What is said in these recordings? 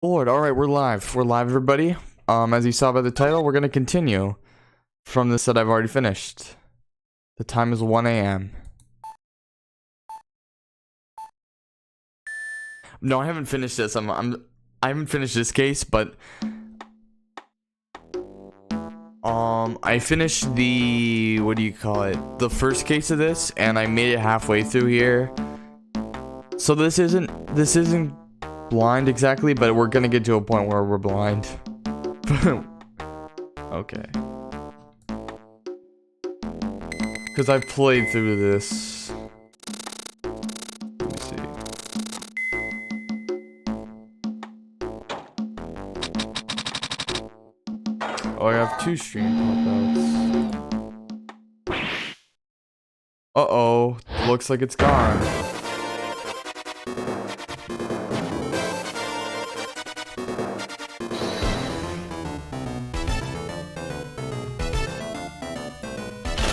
Lord, alright, we're live. We're live, everybody. As you saw by the title, we're gonna continue from this that I've already finished. The time is 1 a.m. No, I haven't finished this. I haven't finished this case, but I finished the what do you call it? The first case of this, and I made it halfway through here. So this isn't blind exactly, but we're gonna get to a point where we're blind. Okay. Because I've played through this. Let me see. Oh, I have 2 stream pop-outs. Uh-oh. Looks like it's gone.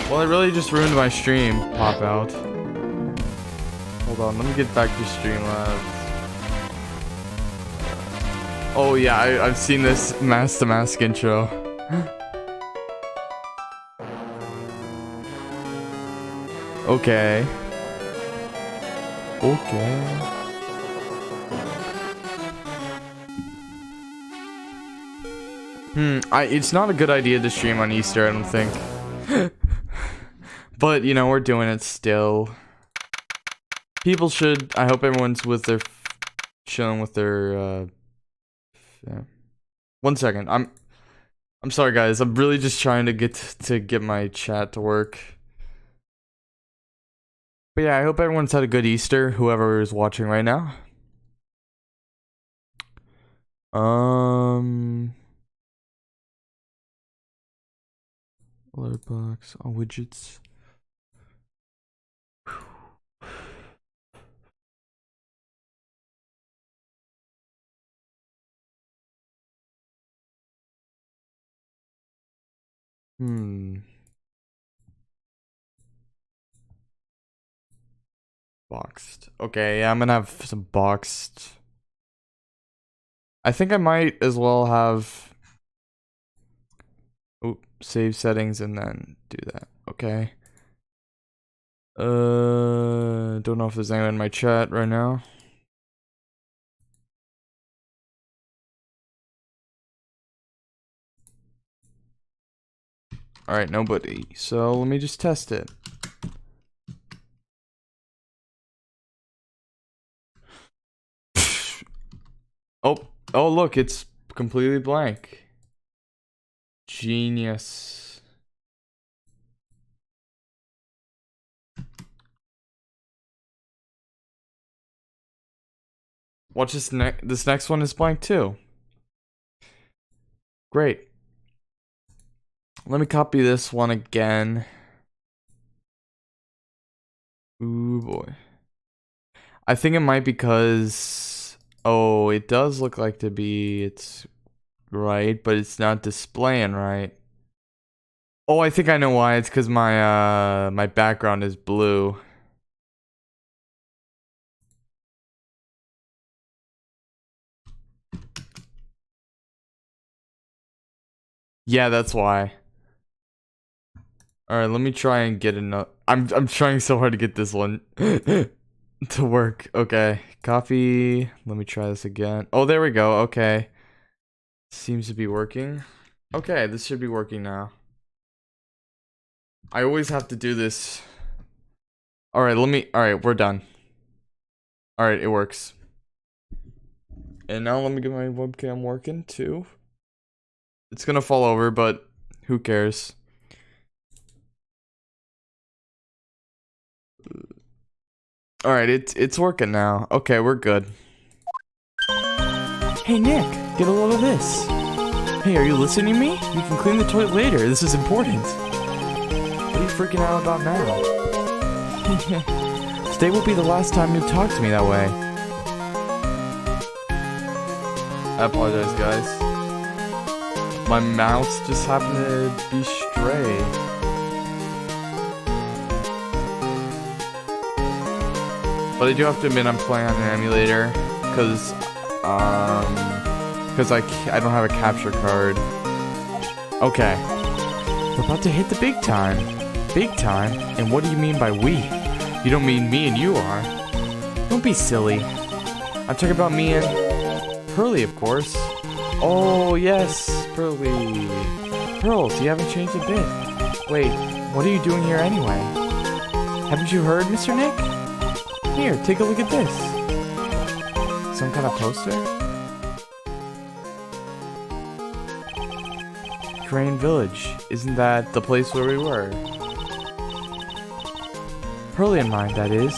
Well, it really just ruined my stream pop-out. Hold on, let me get back to Streamlabs. Oh yeah, I've seen this Mask to Mask intro. Okay. Okay. It's not a good idea to stream on Easter, I don't think. But, you know, we're doing it still. People should. I hope everyone's with their chilling with their yeah. 1 second. I'm sorry guys. I'm really just trying to get my chat to work. But yeah, I hope everyone's had a good Easter, whoever is watching right now. Alert box, all widgets. Boxed. Okay, yeah, I'm gonna have some boxed. I think I might as well have save settings and then do that. Okay. Don't know if there's anyone in my chat right now. Alright, nobody. So let me just test it. Oh look, it's completely blank. Genius. Watch this next one is blank too. Great. Let me copy this one again. Ooh boy. I think it might because it does look like it's right, but it's not displaying right. Oh, I think I know why. It's because my my background is blue. Yeah, that's why. All right, let me try and get another. I'm trying so hard to get this one to work. Okay, copy. Let me try this again. Oh, there we go. Okay, seems to be working. Okay, this should be working now. I always have to do this. All right, all right, we're done. All right, it works. And now let me get my webcam working too. It's gonna fall over, but who cares? All right, it's working now. Okay, we're good. Hey Nick, get a load of this. Hey, are you listening to me? You can clean the toilet later. This is important. What are you freaking out about now? Today will be the last time you talk to me that way. I apologize, guys. My mouse just happened to be stray. But I do have to admit I'm playing on an emulator, because, Because I don't have a capture card. Okay. We're about to hit the big time. Big time? And what do you mean by we? You don't mean me and you are. Don't be silly. I'm talking about me and Pearly, of course. Oh, yes, Pearly. Pearls, you haven't changed a bit. Wait, what are you doing here anyway? Haven't you heard, Mr. Nick? Here, take a look at this. Some kind of poster? Crane Village. Isn't that the place where we were? Pearly in mind, that is.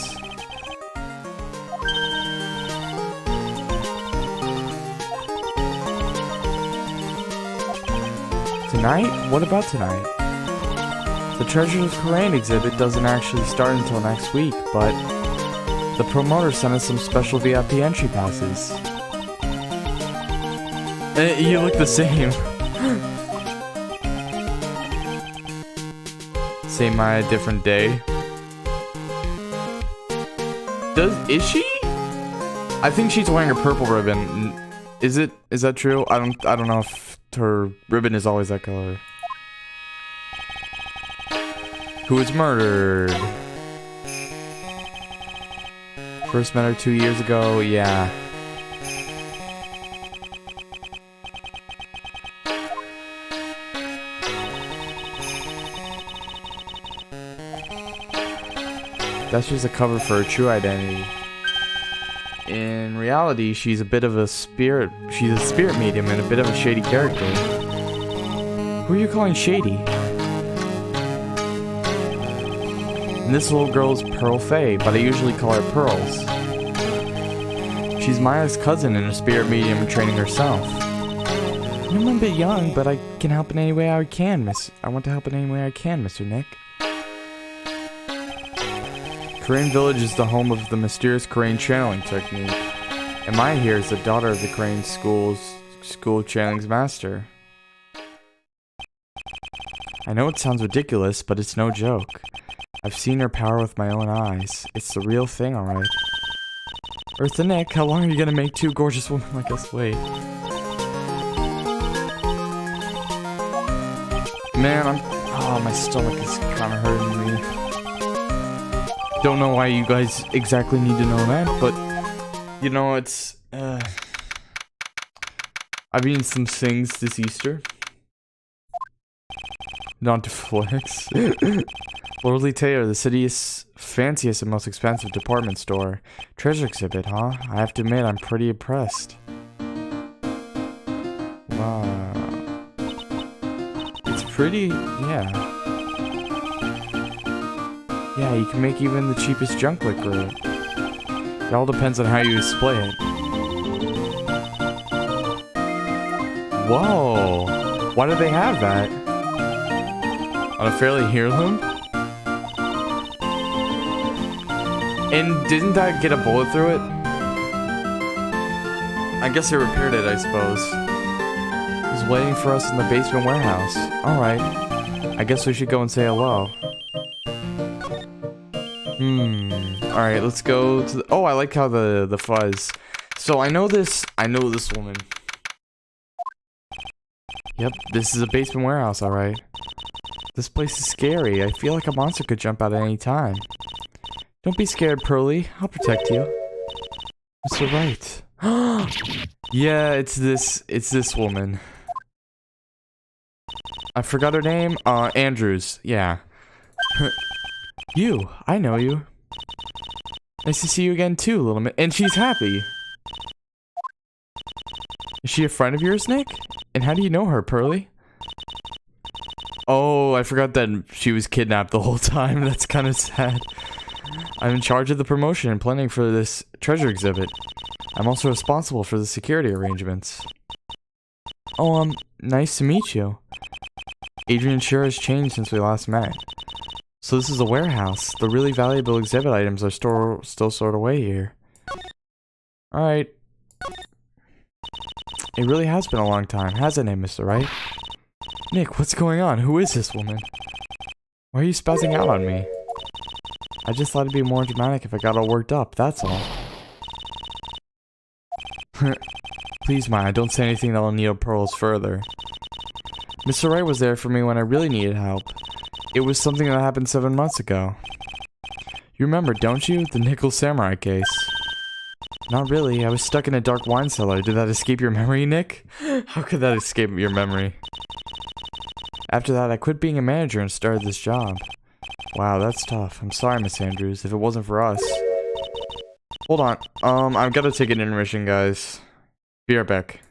Tonight? What about tonight? The Treasures of Crane exhibit doesn't actually start until next week, but the promoter sent us some special VIP entry passes. You look the same. Same night, different day. Is she? I think she's wearing a purple ribbon. Is that true? I don't know if her ribbon is always that color. Who was murdered? First met her 2 years ago, yeah. That's just a cover for her true identity. In reality, she's a bit of a spirit. She's a spirit medium and a bit of a shady character. Who are you calling shady? And this little girl's Pearl Faye, but I usually call her Pearls. She's Maya's cousin and a spirit medium in training herself. I'm a bit young, but I can help in any way I can, miss. I want to help in any way I can, Mr. Nick. Crane Village is the home of the mysterious Crane channeling technique. And Maya here is the daughter of the Crane school channeling's master. I know it sounds ridiculous, but it's no joke. I've seen her power with my own eyes. It's the real thing, alright. Eartha Nick, how long are you gonna make two gorgeous women like us wait? Man, my stomach is kinda hurting me. Don't know why you guys exactly need to know that, but you know, it's I've eaten some things this Easter. Not to flex. Lordly Taylor, the city's fanciest and most expensive department store. Treasure exhibit, huh? I have to admit, I'm pretty impressed. Wow. It's pretty, yeah. Yeah, you can make even the cheapest junk look great. It all depends on how you display it. Whoa! Why do they have that? On a fairly heirloom? And didn't that get a bullet through it? I guess they repaired it, I suppose. He's waiting for us in the basement warehouse. Alright. I guess we should go and say hello. Alright, let's go to the... Oh, I like how the fuzz. So I know this woman. Yep, this is a basement warehouse, alright. This place is scary. I feel like a monster could jump out at any time. Don't be scared, Pearly. I'll protect you. Mr. Right. Yeah, it's this woman. I forgot her name. Andrews. Yeah. You. I know you. Nice to see you again too, little man. And she's happy. Is she a friend of yours, Nick? And how do you know her, Pearly? Oh, I forgot that she was kidnapped the whole time. That's kind of sad. I'm in charge of the promotion and planning for this treasure exhibit. I'm also responsible for the security arrangements. Oh, nice to meet you. Adrian sure has changed since we last met. So this is a warehouse. The really valuable exhibit items are still stored away here. Alright. It really has been a long time, hasn't it, Mr. Wright? Nick, what's going on? Who is this woman? Why are you spazzing out on me? I just thought it'd be more dramatic if I got all worked up, that's all. Please, Maya, don't say anything that'll needle pearls further. Mr. Wright was there for me when I really needed help. It was something that happened 7 months ago. You remember, don't you? The Nickel Samurai case. Not really. I was stuck in a dark wine cellar. Did that escape your memory, Nick? How could that escape your memory? After that, I quit being a manager and started this job. Wow, that's tough. I'm sorry, Miss Andrews, if it wasn't for us. Hold on. I've got to take an intermission, guys. Be right back.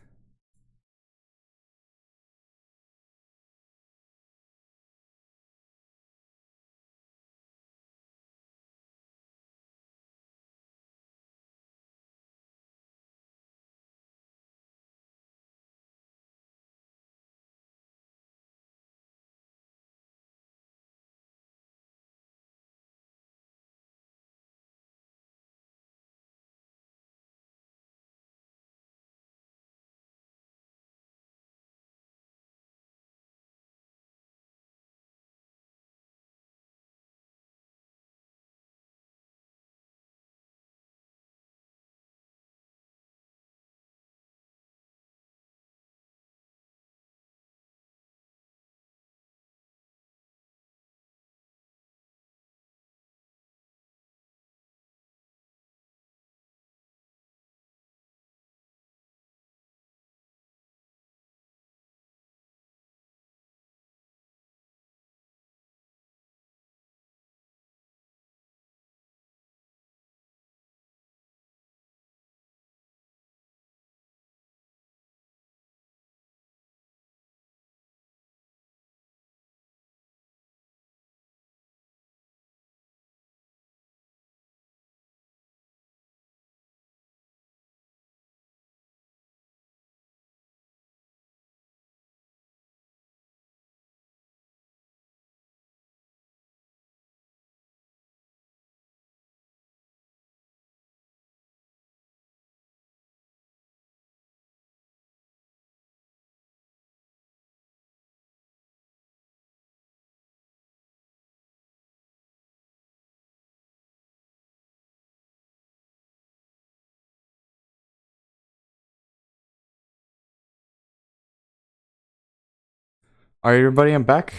Alright, everybody, I'm back.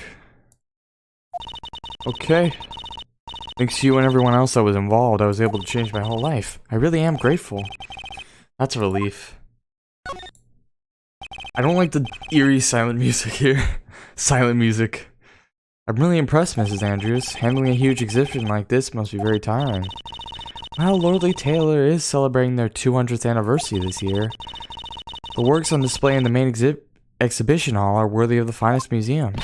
Okay. Thanks to you and everyone else that was involved, I was able to change my whole life. I really am grateful. That's a relief. I don't like the eerie silent music here. Silent music. I'm really impressed, Mrs. Andrews. Handling a huge exhibition like this must be very tiring. Well, Lordly Taylor is celebrating their 200th anniversary this year. The works on display in the main exhibition hall are worthy of the finest museums.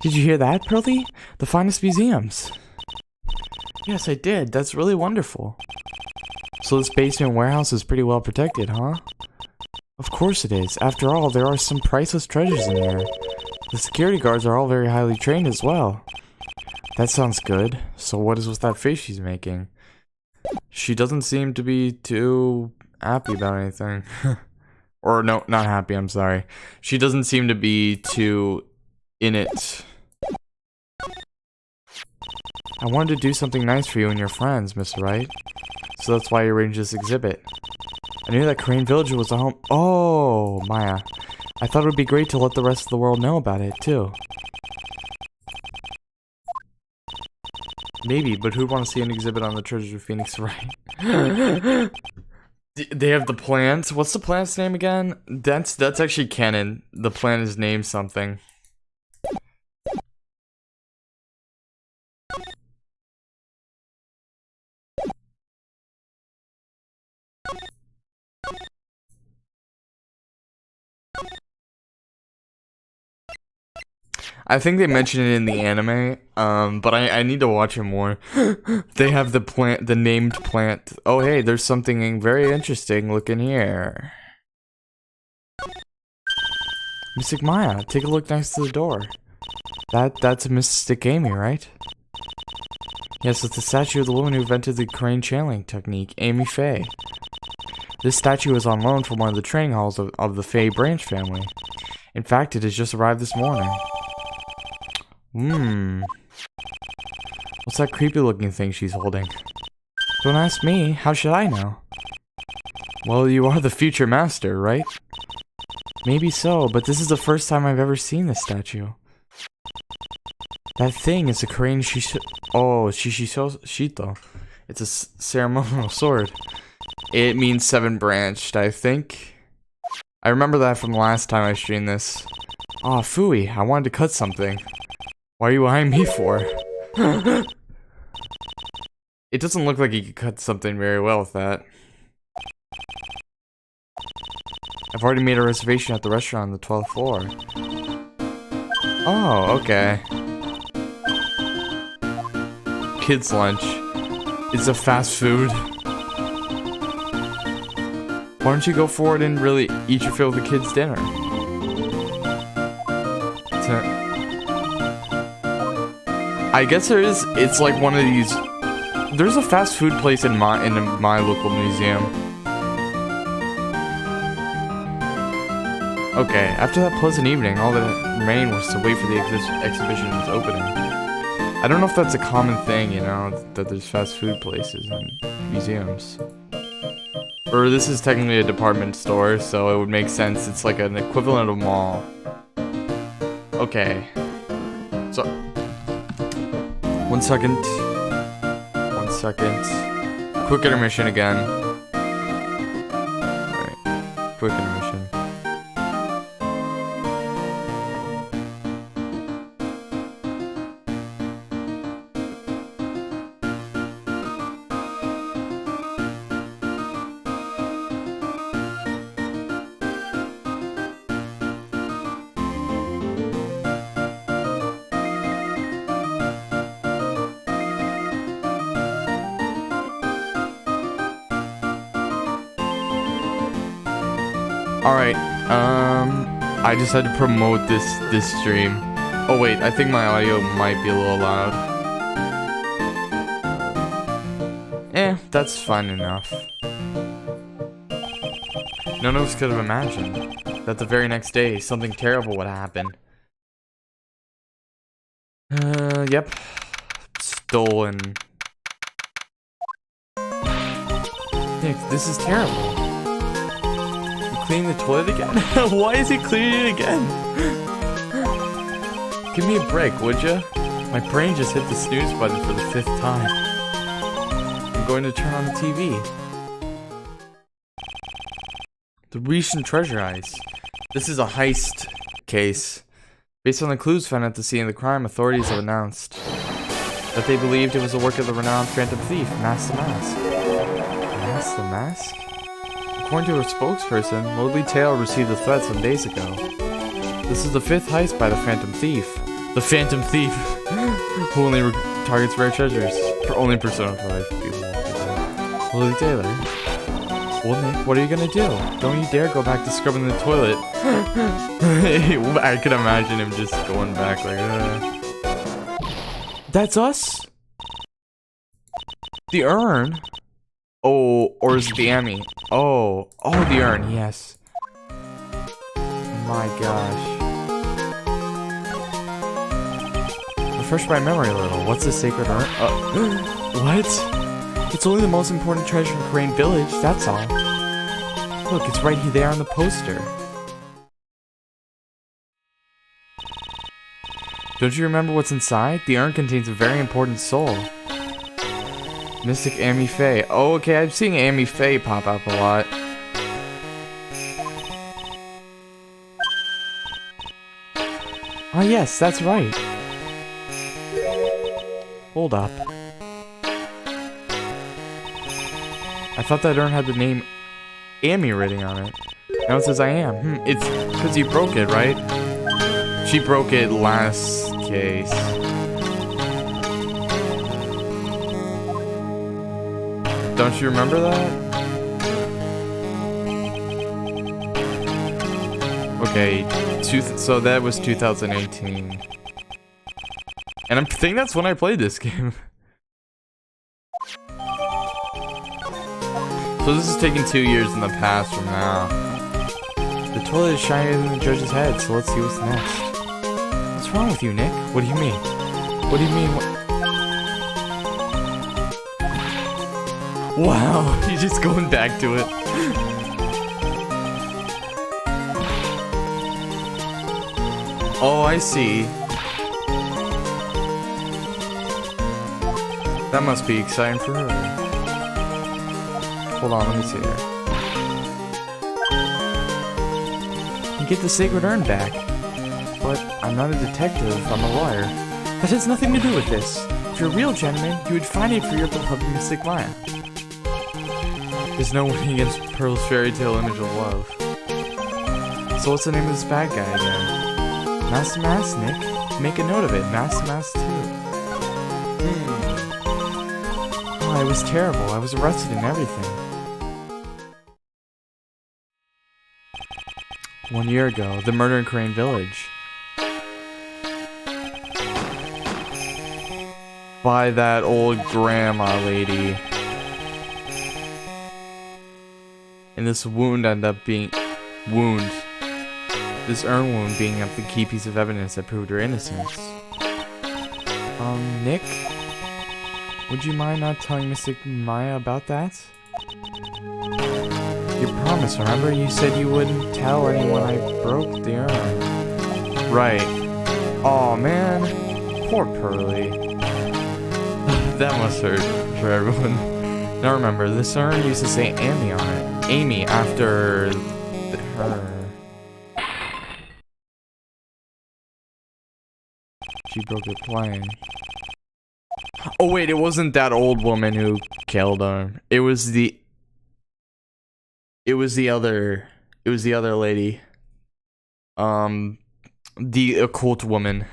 Did you hear that, Pearly? The finest museums. Yes, I did. That's really wonderful. So this basement warehouse is pretty well protected, huh? Of course it is. After all, there are some priceless treasures in there. The security guards are all very highly trained as well. That sounds good. So what is with that face she's making? She doesn't seem to be too happy about anything. Or no, not happy, I'm sorry. She doesn't seem to be too in it. I wanted to do something nice for you and your friends, Mr. Wright. So that's why I arranged this exhibit. I knew that Crane Village was a home— Oh, Maya. I thought it would be great to let the rest of the world know about it, too. Maybe, but who'd want to see an exhibit on the treasures of Phoenix Wright? They have the plants. What's the plant's name again? That's actually canon. The plant is named something. I think they mentioned it in the anime, but I need to watch it more. They have the plant, the named plant. Oh hey, there's something very interesting looking here. Mystic Maya, take a look next to the door. That's Mystic Amy, right? Yes, it's the statue of the woman who invented the crane channeling technique, Amy Faye. This statue is on loan from one of the training halls of the Faye branch family. In fact, it has just arrived this morning. What's that creepy looking thing she's holding? Don't ask me, how should I know? Well, you are the future master, right? Maybe so, but this is the first time I've ever seen this statue. That thing is a Korean Shishito. It's a ceremonial sword. It means 7-branched, I think. I remember that from the last time I streamed this. Aw, phooey, I wanted to cut something. Why are you eyeing me for? It doesn't look like you could cut something very well with that. I've already made a reservation at the restaurant on the 12th floor. Oh, okay. Kids' lunch. It's a fast food. Why don't you go forward and really eat your fill of the kids' dinner? I guess there is. It's like one of these. There's a fast food place in my local museum. Okay, after that pleasant evening, all that remained was to wait for the exhibition's opening. I don't know if that's a common thing, you know, that there's fast food places in museums. Or this is technically a department store, so it would make sense. It's like an equivalent of a mall. Okay. So, 1 second. 1 second. Quick intermission again. Alright. Quick intermission. Alright, I just had to promote this stream. Oh wait, I think my audio might be a little loud. That's fine enough. None of us could have imagined that the very next day something terrible would happen. Yep. Stolen. Nick, this is terrible. Cleaning the toilet again? Why is he cleaning it again? Give me a break, would ya? My brain just hit the snooze button for the 5th time. I'm going to turn on the TV. The recent treasure heist. This is a heist case. Based on the clues found at the scene of the crime, authorities have announced that they believed it was the work of the renowned phantom thief, Mask the Mask. Mask the Mask? According to a spokesperson, Lordly Tail received a threat some days ago. This is the 5th heist by the Phantom Thief. The Phantom Thief, who only targets rare treasures, for only personified people. Lordly Tailor. Well, Nick, what are you gonna do? Don't you dare go back to scrubbing the toilet. I could imagine him just going back like, That's us? The urn? Oh, or is it the Emmy? Oh, the urn, yes. My gosh. Refresh my memory a little. What's the sacred urn? What? It's only the most important treasure in Crane Village, that's all. Look, it's right there on the poster. Don't you remember what's inside? The urn contains a very important soul. Mystic Amy Faye. Oh, okay, I'm seeing Amy Faye pop up a lot. Oh yes, that's right. Hold up. I thought that urn had the name Amy written on it. Now it says I am. It's because you broke it, right? She broke it last case. Don't you remember that? Okay, so that was 2018. And I think that's when I played this game. So this is taking 2 years in the past from now. The toilet is shinier than the judge's head, so let's see what's next. What's wrong with you, Nick? What do you mean? What do you mean? Wow, he's just going back to it. Oh, I see. That must be exciting for her. Hold on, let me see here. You get the sacred urn back. But I'm not a detective, I'm a lawyer. That has nothing to do with this. If you're a real gentleman, you would find it for your beloved Mystic Maya. There's no winning against Pearl's fairy tale image of love. So what's the name of this bad guy again? Master Mask, Nick? Make a note of it. Master Mask 2. Oh, it was terrible. I was arrested and everything. 1 year ago, the murder in Crane Village. By that old grandma lady. And this wound ended up being... This urn wound being up the key piece of evidence that proved her innocence. Nick? Would you mind not telling Mystic Maya about that? You promised, remember? You said you wouldn't tell anyone I broke the urn. Right. Aw, man. Poor Pearly. That must hurt for everyone. Now remember, this urn used to say Amy on it. Amy after her. She broke the plane. Oh wait, it wasn't that old woman who killed her. It was the other lady. The occult woman.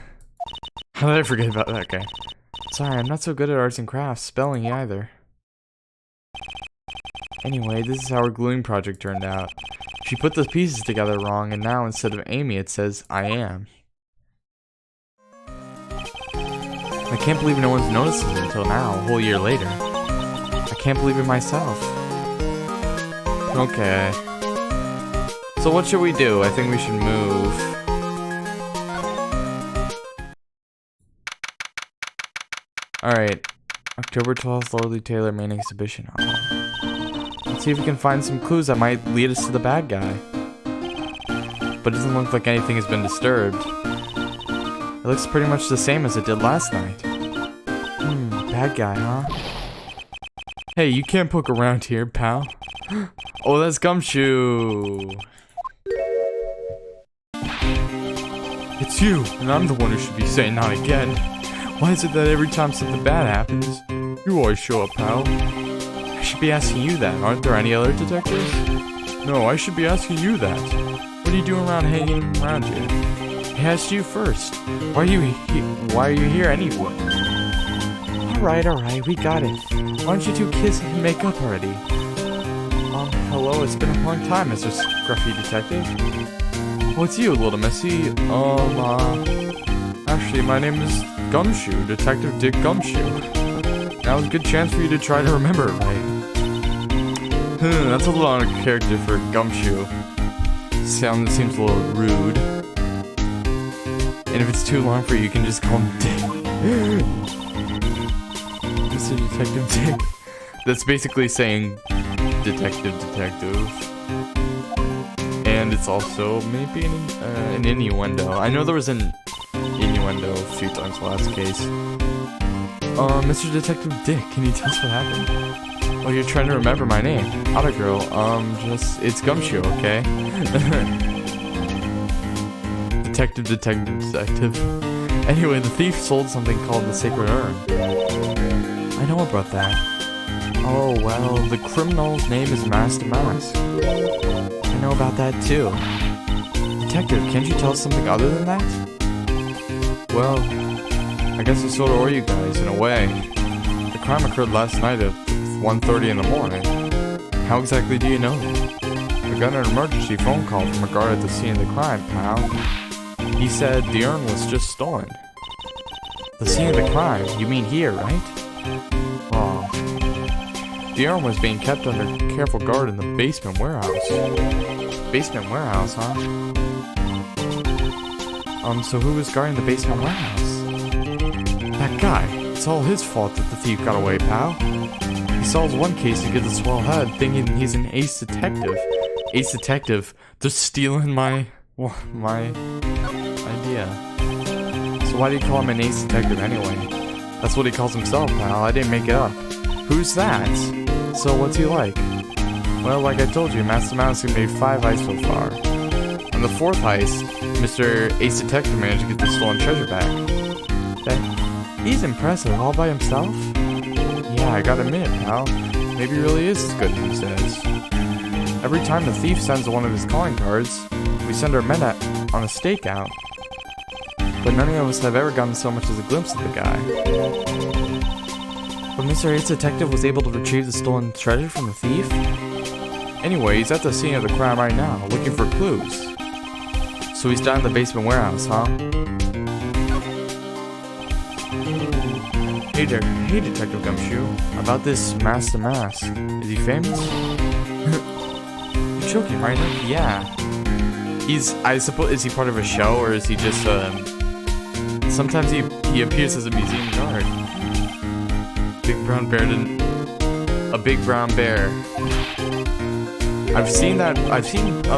How did I forget about that guy? Sorry, I'm not so good at arts and crafts, spelling either. Anyway, this is how her gluing project turned out. She put the pieces together wrong, and now instead of Amy, it says I am. I can't believe no one's noticed it until now, a whole year later. I can't believe it myself. Okay. So what should we do? I think we should move. Alright. October 12th, Lordly Taylor main exhibition hall. Let's see if we can find some clues that might lead us to the bad guy. But it doesn't look like anything has been disturbed. It looks pretty much the same as it did last night. Bad guy, huh? Hey, you can't poke around here, pal. Oh, that's Gumshoe! It's you, and I'm the one who should be saying not again. Why is it that every time something bad happens, you always show up, pal? I should be asking you that. Aren't there any other detectives? No, I should be asking you that. What are you doing around hanging around here? I asked you first. Why are you here anyway? Alright, we got it. Why don't you two kiss and make up already? Hello, it's been a long time, Mr. Scruffy Detective. Oh, it's you, little missy. Actually, my name is Gumshoe, Detective Dick Gumshoe. Now is a good chance for you to try to remember it right. That's a little out of character for Gumshoe. Seems a little rude. And if it's too long for you, you can just call him Dick. Mr. Detective Dick. That's basically saying detective. And it's also maybe an innuendo. I know there was an innuendo a few times last case. Mr. Detective Dick, can you tell us what happened? Oh, you're trying to remember my name. Otter girl, it's Gumshoe, okay? Detective. Anyway, the thief sold something called the Sacred Urn. I know about that. Oh, well, the criminal's name is Master Mask. I know about that, too. Detective, can't you tell us something other than that? Well, I guess I sort of owe you guys, in a way. The crime occurred last night at 1:30 in the morning. How exactly do you know that? I got an emergency phone call from a guard at the scene of the crime, pal. He said the urn was just stolen. The scene of the crime? You mean here, right? Wrong. The urn was being kept under careful guard in the basement warehouse. Basement warehouse, huh? So who was guarding the basement warehouse? That guy. It's all his fault that the thief got away, pal. He solves one case and gets a swell head thinking he's an ace detective. Ace detective? They're stealing my idea. So why do you call him an ace detective anyway? That's what he calls himself, pal. I didn't make it up. Who's that? So what's he like? Well, like I told you, Master Mouse has made 5 heists so far. On the 4th heist, Mr. Ace Detective managed to get the stolen treasure back. He's impressive all by himself? Yeah, I gotta admit, pal. Maybe he really is as good as he says. Every time the thief sends one of his calling cards, we send our men on a stakeout. But none of us have ever gotten so much as a glimpse of the guy. But Mr. Ace Detective was able to retrieve the stolen treasure from the thief? Anyway, he's at the scene of the crime right now, looking for clues. So he's down in the basement warehouse, huh? Hey Detective Gumshoe. About this Master Mask. Is he famous? You're joking, right? Yeah. I suppose, is he part of a show, or is he just, sometimes he appears as a museum guard. Big brown bear a big brown bear. I've seen a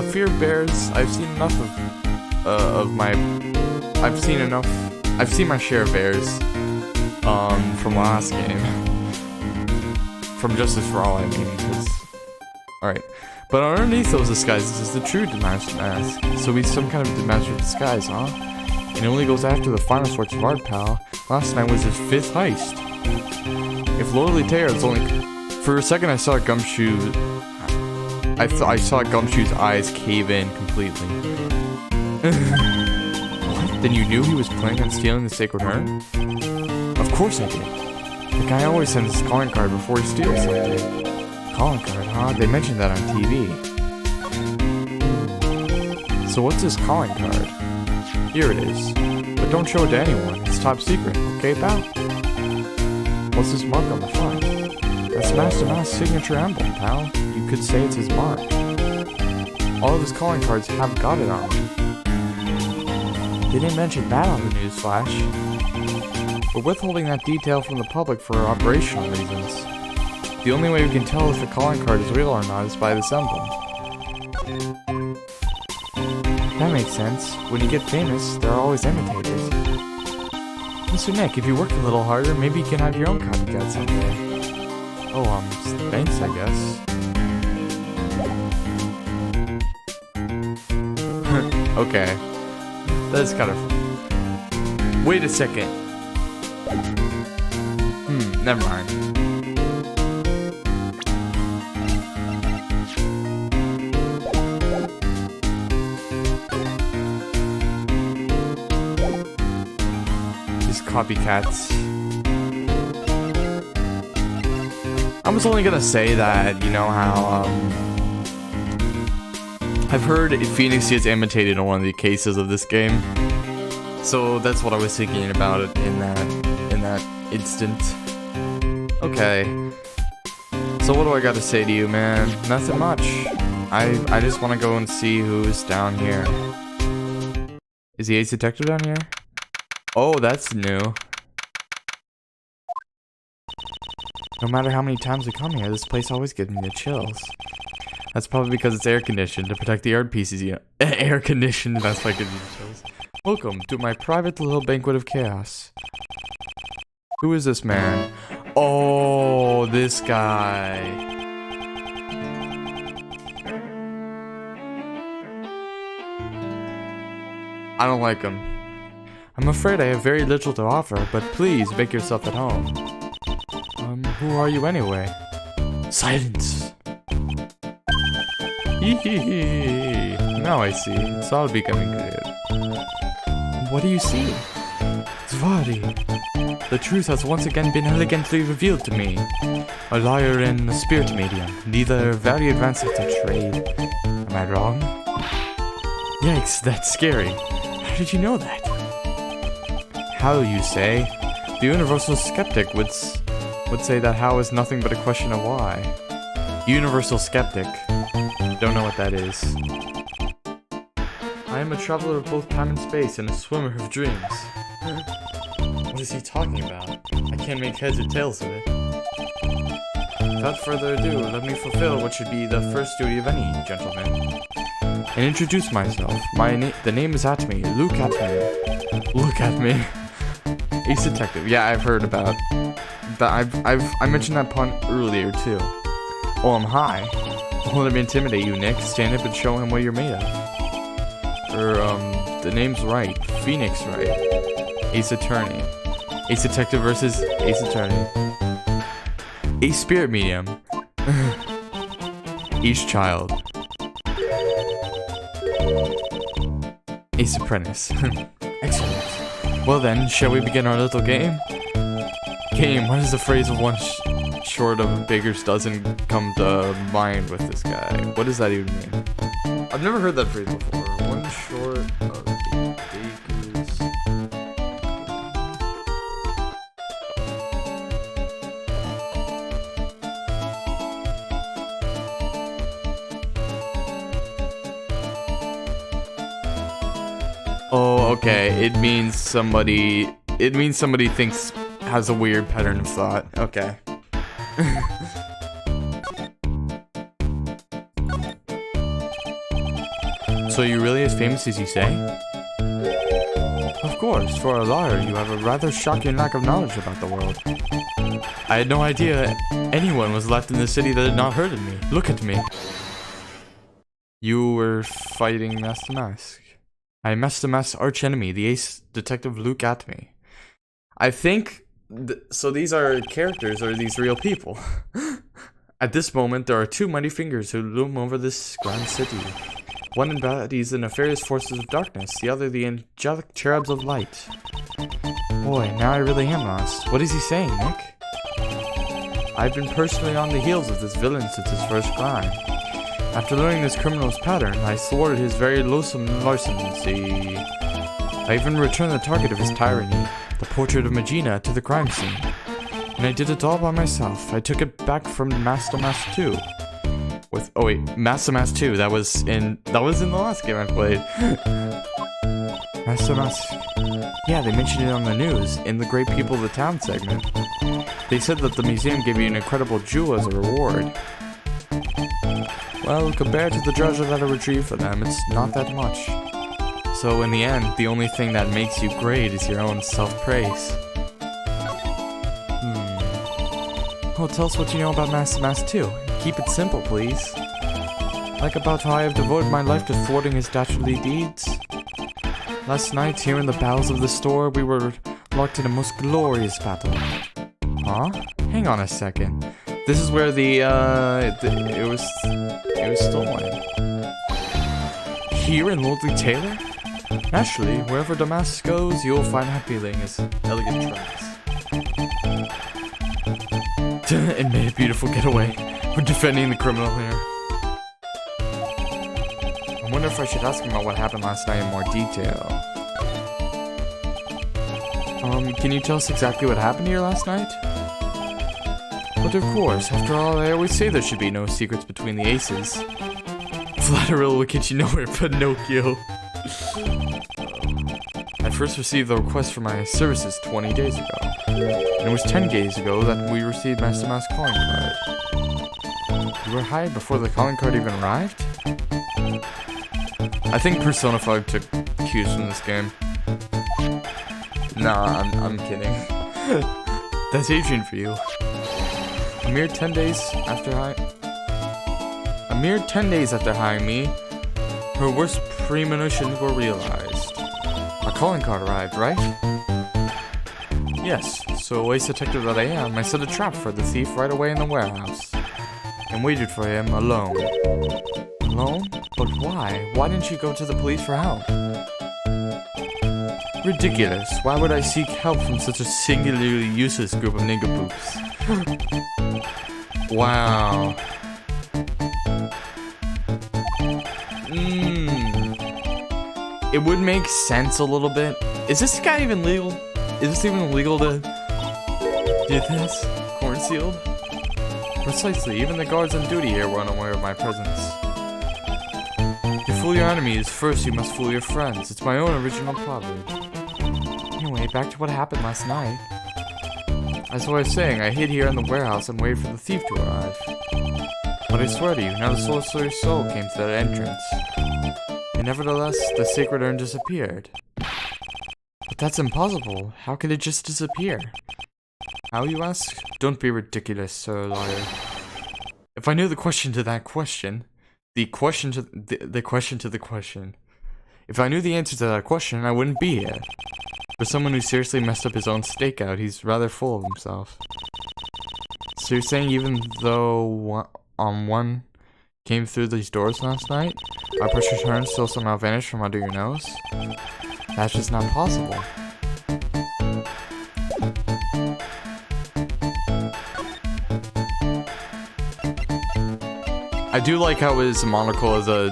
fear of bears. I've seen enough I've seen my share of bears. From last game. From Justice for All, I mean, because... Alright. But underneath those disguises is the true Master Mask. So he's some kind of master of disguise, huh? And he only goes after the finest works of art, pal. Last night was his 5th heist. If Lord Taylor is only... For a second I saw Gumshoe... I saw Gumshoe's eyes cave in completely. What? Then you knew he was planning on stealing the Sacred Urn? Of course I did. The guy always sends his calling card before he steals something. Calling card, huh? They mentioned that on TV. So what's his calling card? Here it is. But don't show it to anyone. It's top secret, okay, pal? What's this mark on the front? That's Master Mouse's signature emblem, pal. You could say it's his mark. All of his calling cards have got it on them. They didn't mention that on the news flash. We're withholding that detail from the public for operational reasons. The only way we can tell if the calling card is real or not is by this emblem. That makes sense. When you get famous, there are always imitators. Mr. Nick, if you work a little harder, maybe you can have your own copycat someday. Oh, thanks, I guess. Okay. That's kind of... Wait a second. Never mind. These copycats. I was only gonna say that, you know how, I've heard Phoenix gets imitated in one of the cases of this game. So that's what I was thinking about it in that instant. Okay. So what do I gotta say to you, man? Nothing much. I just wanna go and see who's down here. Is the Ace Detective down here? Oh, that's new. No matter how many times we come here, this place always gives me the chills. That's probably because it's air conditioned to protect the art pieces, you know. Air conditioned, that's why it gives me the chills. Welcome to my private little banquet of chaos. Who is this man? Oh, this guy. I don't like him. I'm afraid I have very little to offer, but please make yourself at home. Who are you anyway? Silence! Hehehe. Now I see. It's all becoming clear. What do you see? Zvari. The truth has once again been elegantly revealed to me. A liar and a spirit medium, neither very advanced at the trade. Am I wrong? Yikes, that's scary. How did you know that? How, you say? The universal skeptic would say that how is nothing but a question of why. Universal skeptic. Don't know what that is. I am a traveler of both time and space and a swimmer of dreams. What is he talking about? I can't make heads or tails of it. Without further ado, let me fulfill what should be the first duty of any gentleman. and introduce myself. The name is Atme. Look at me. Look at me. Ace Detective. Yeah, I've heard about that. I mentioned that pun earlier too. Oh, I'm high. Don't let him intimidate you, Nick. Stand up and show him what you're made of. The name's right. Phoenix Wright. Ace Attorney. Ace Detective versus Ace Attorney. Ace Spirit Medium. Ace Child. Ace Apprentice. Excellent. Well then, shall we begin our little game? Game, what is the phrase of one short of a baker's dozen come to mind with this guy? What does that even mean? I've never heard that phrase before. One short of a baker's... Oh, okay. It means somebody thinks has a weird pattern of thought. Okay. So you're really as famous as you say? Of course, for a liar, you have a rather shocking lack of knowledge about the world. I had no idea anyone was left in the city that had not heard of me. Look at me. You were fighting Master Mask. I am Master Mask's archenemy, the Ace Detective Luke Atme. I think... so these are characters, or these real people. At this moment, there are two mighty fingers who loom over this grand city. One embodies the nefarious forces of darkness, the other the angelic cherubs of light. Boy, now I really am lost. What is he saying, Nick? I've been personally on the heels of this villain since his first crime. After learning this criminal's pattern, I thwarted his very loathsome larceny. I even returned the target of his tyranny, the portrait of Magina, to the crime scene. And I did it all by myself. I took it back from Master Mask 2. Master Mask 2, that was in the last game I played. Master Mask. Yeah, they mentioned it on the news, in the Great People of the Town segment. They said that the museum gave you an incredible jewel as a reward. Well, compared to the treasure that I retrieved for them, it's not that much. So in the end, the only thing that makes you great is your own self-praise. Well, tell us what you know about Master Mask 2. Keep it simple, please. Like about how I have devoted my life to thwarting his dastardly deeds. Last night, here in the bowels of the store, we were locked in a most glorious battle. Huh? Hang on a second. This is where it was stolen. Here in Lordly Taylor? Naturally, wherever Damascus goes, you'll find appealing as elegant tracks. It made a beautiful getaway. We're defending the criminal here. I wonder if I should ask him about what happened last night in more detail. Can you tell us exactly what happened here last night? But of course, after all, I always say there should be no secrets between the aces. Flattery will get you nowhere, Pinocchio. I first received the request for my services 20 days ago. And it was 10 days ago that we received Master Mask's calling card. You were hired before the calling card even arrived? I think Persona 5 took cues from this game. Nah, I'm kidding. That's Adrian for you. A mere 10 days after hiring me, her worst premonitions were realized. A calling card arrived, right? Yes, so ace detective that I am, I set a trap for the thief right away in the warehouse. And waited for him alone. Alone? But why? Why didn't you go to the police for help? Ridiculous. Why would I seek help from such a singularly useless group of nincompoops? Wow. It would make sense a little bit. Is this guy even legal? Is this even legal to do this? Corn sealed? Precisely, even the guards on duty here were unaware of my presence. To fool your enemies, first you must fool your friends. It's my own original proverb. Anyway, back to what happened last night. As I was saying, I hid here in the warehouse and waited for the thief to arrive. But I swear to you, now the sorcerer's soul came to that entrance. nevertheless, the sacred urn disappeared. But that's impossible. How could it just disappear? How, you ask? Don't be ridiculous, Sir Liar. If I knew the question to that question, the question to the question to the question. If I knew the answer to that question, I wouldn't be here. For someone who seriously messed up his own stakeout, he's rather full of himself. So you're saying even though one came through these doors last night, our push return still somehow vanished from under your nose? That's just not possible. I do like how his monocle is a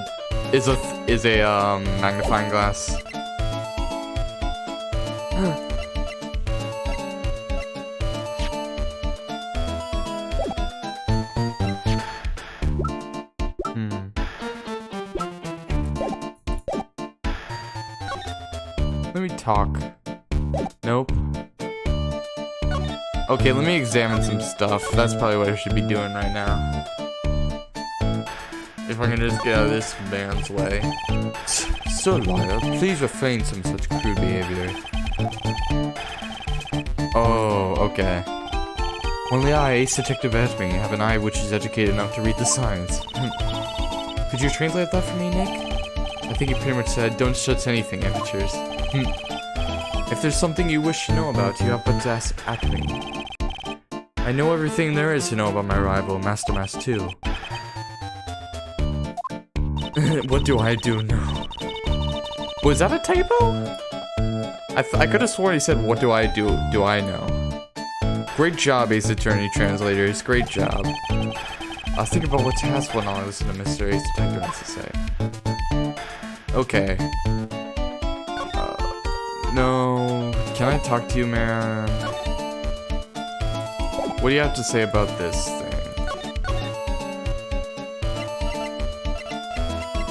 magnifying glass. Let me talk. Nope. Okay, let me examine some stuff. That's probably what I should be doing right now. If I can just get out of this man's way. Sir Liar, please refrain from such crude behavior. Oh, okay. Only I, Ace Detective Esme, have an eye which is educated enough to read the signs. Could you translate that for me, Nick? I think he pretty much said, don't touch anything, amateurs. If there's something you wish to know about, you have but to ask me. I know everything there is to know about my rival, Master Mass 2. What do I do now? Was that a typo? I could have sworn he said, what do I I know? Great job, Ace Attorney Translators, great job. I'll think about what to ask when I listen to Mr. Ace Detective has to say. Okay. No, can I talk to you, man? What do you have to say about this thing?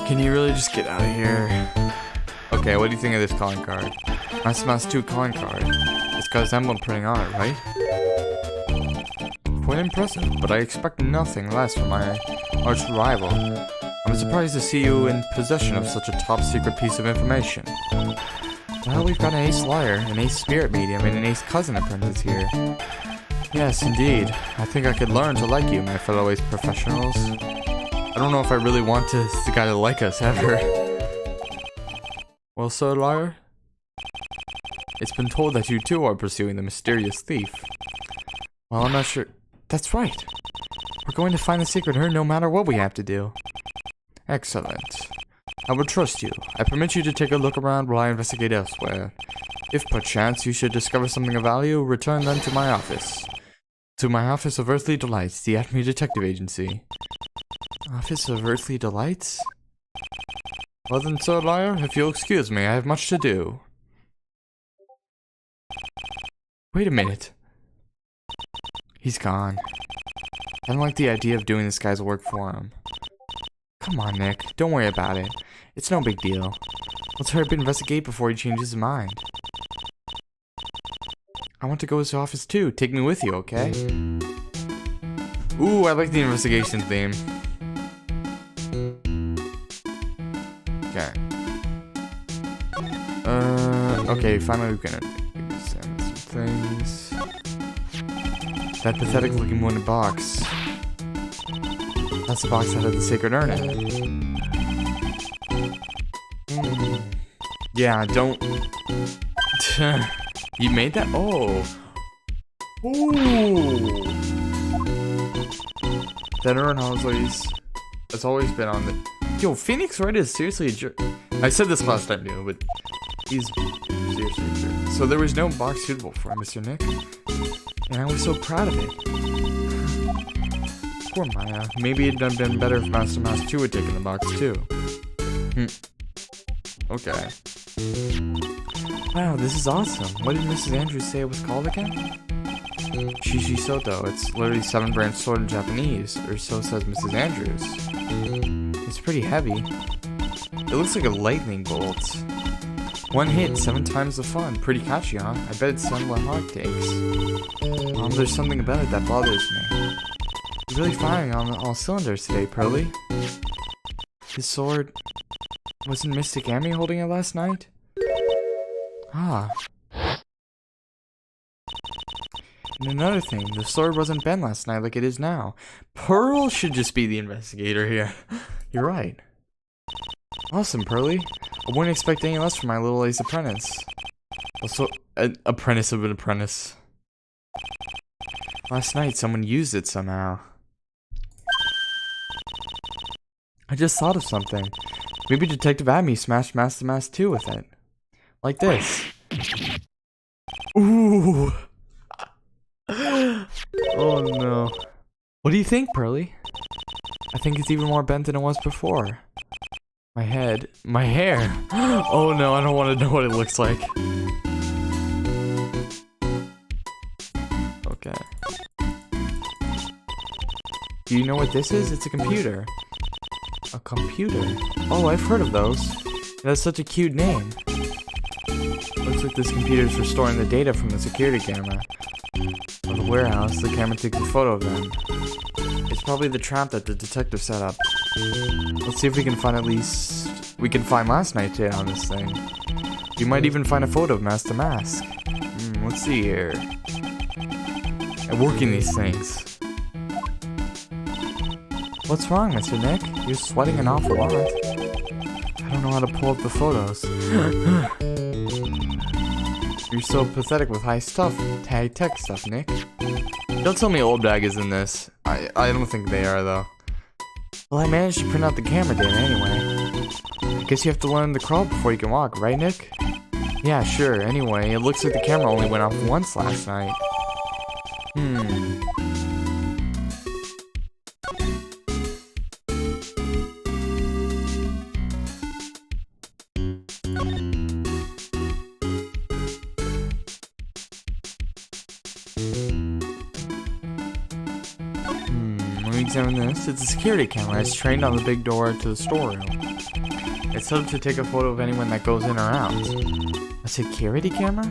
Can you really just get out of here? Okay, what do you think of this calling card? Master Mass 2 calling card. It's got his emblem printing on it, right? Quite impressive, but I expect nothing less from my arch rival. I'm surprised to see you in possession of such a top secret piece of information. Well, we've got an ace liar, an ace spirit medium, and an ace cousin apprentice here. Yes, indeed. I think I could learn to like you, my fellow ace professionals. I don't know if I really want the guy to like us ever. Well, Sir Liar? It's been told that you too are pursuing the mysterious thief. Well, I'm not sure. That's right. We're going to find the secret urn no matter what we have to do. Excellent. I will trust you. I permit you to take a look around while I investigate elsewhere. If perchance you should discover something of value, return then to my office. To my Office of Earthly Delights, the Acme Detective Agency. Office of Earthly Delights? Well then, Sir Liar, if you'll excuse me, I have much to do. Wait a minute. He's gone. I don't like the idea of doing this guy's work for him. Come on, Nick. Don't worry about it. It's no big deal. Let's hurry up and investigate before he changes his mind. I want to go to his office too. Take me with you, okay? Ooh, I like the investigation theme. Okay. Okay, finally we can examine some things. That pathetic looking wooden box. That's the box that had the sacred urn in it. Yeah, don't... You made that? Oh. Ooh. That urn has always been on the... Yo, Phoenix Wright is seriously a jerk. I said this last time, too, but he's seriously a jerk. So there was no box suitable for him, Mr. Nick. And I was so proud of it. Poor Maya. Maybe it'd have been better if Master Mass 2 had taken the box, too. Okay. Wow, this is awesome. What did Mrs. Andrews say it was called again? Shishi Soto. It's literally 7-branch sword in Japanese, or so says Mrs. Andrews. It's pretty heavy. It looks like a lightning bolt. One hit, 7 times the fun. Pretty catchy, huh? I bet it's somewhat hard takes. There's something about it that bothers me. You're really firing on all cylinders today, Pearly. His sword... Wasn't Mystic Amy holding it last night? Ah. And another thing, the sword wasn't bent last night like it is now. Pearl should just be the investigator here. You're right. Awesome, Pearly. I wouldn't expect any less from my little ace apprentice. Also, an apprentice of an apprentice. Last night, someone used it somehow. I just thought of something. Maybe Detective Abby smashed Master Mask 2 with it. Like this. Ooh! Oh no. What do you think, Pearly? I think it's even more bent than it was before. My head. My hair. Oh no, I don't want to know what it looks like. Okay. Do you know what this is? It's a computer. A computer? Oh, I've heard of those. It has such a cute name. Looks like this computer is restoring the data from the security camera. From the warehouse, the camera takes a photo of them. It's probably the trap that the detective set up. Let's see if we can find we can find last night's data on this thing. We might even find a photo of Master Mask. Let's see here. I'm working these things. What's wrong, Mr. Nick? You're sweating an awful lot. I don't know how to pull up the photos. You're so pathetic with high-tech stuff, Nick. Don't tell me Old Bag is in this. I don't think they are, though. Well, I managed to print out the camera data anyway. I guess you have to learn the crawl before you can walk, right, Nick? Yeah, sure. Anyway, it looks like the camera only went off once last night. Let me examine this. It's a security camera. It's trained on the big door to the storeroom. It's set up to take a photo of anyone that goes in or out. A security camera?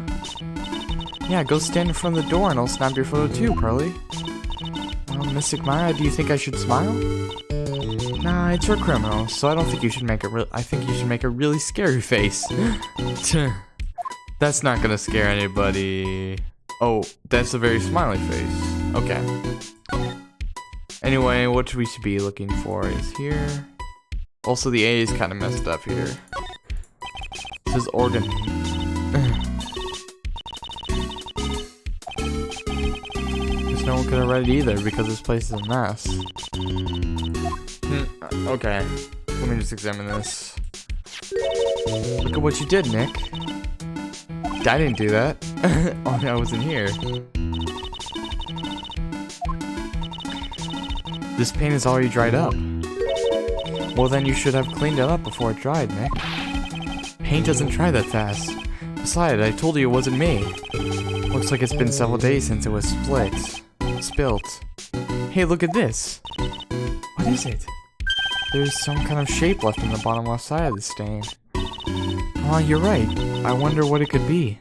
Yeah, go stand in front of the door and I'll snap your photo too, Pearly. Well, Mystic Maya, do you think I should smile? Nah, it's for criminals, so I don't think you should make I think you should make a really scary face. That's not gonna scare anybody. Oh, that's a very smiley face. Okay. Anyway, what we should be looking for is here. Also, the A is kind of messed up here. This is organ. Because no one could have read it either because this place is a mess. Okay, let me just examine this. Look at what you did, Nick. I didn't do that. Oh, I wasn't here. This paint is already dried up. Well, then you should have cleaned it up before it dried, Nick. Paint doesn't dry that fast. Besides, I told you it wasn't me. Looks like it's been several days since it was spilt. Hey, look at this. What is it? There's some kind of shape left in the bottom left side of the stain. Oh, you're right. I wonder what it could be.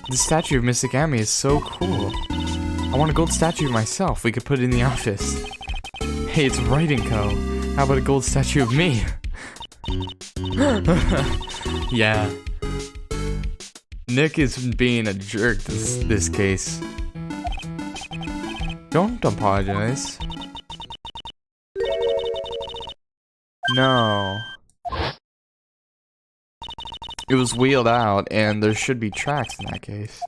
The statue of Mystic Amy is so cool. I want a gold statue of myself. We could put it in the office. Hey, it's Writing Co. How about a gold statue of me? Yeah. Nick is being a jerk this case. Don't apologize. No. It was wheeled out, and there should be tracks in that case.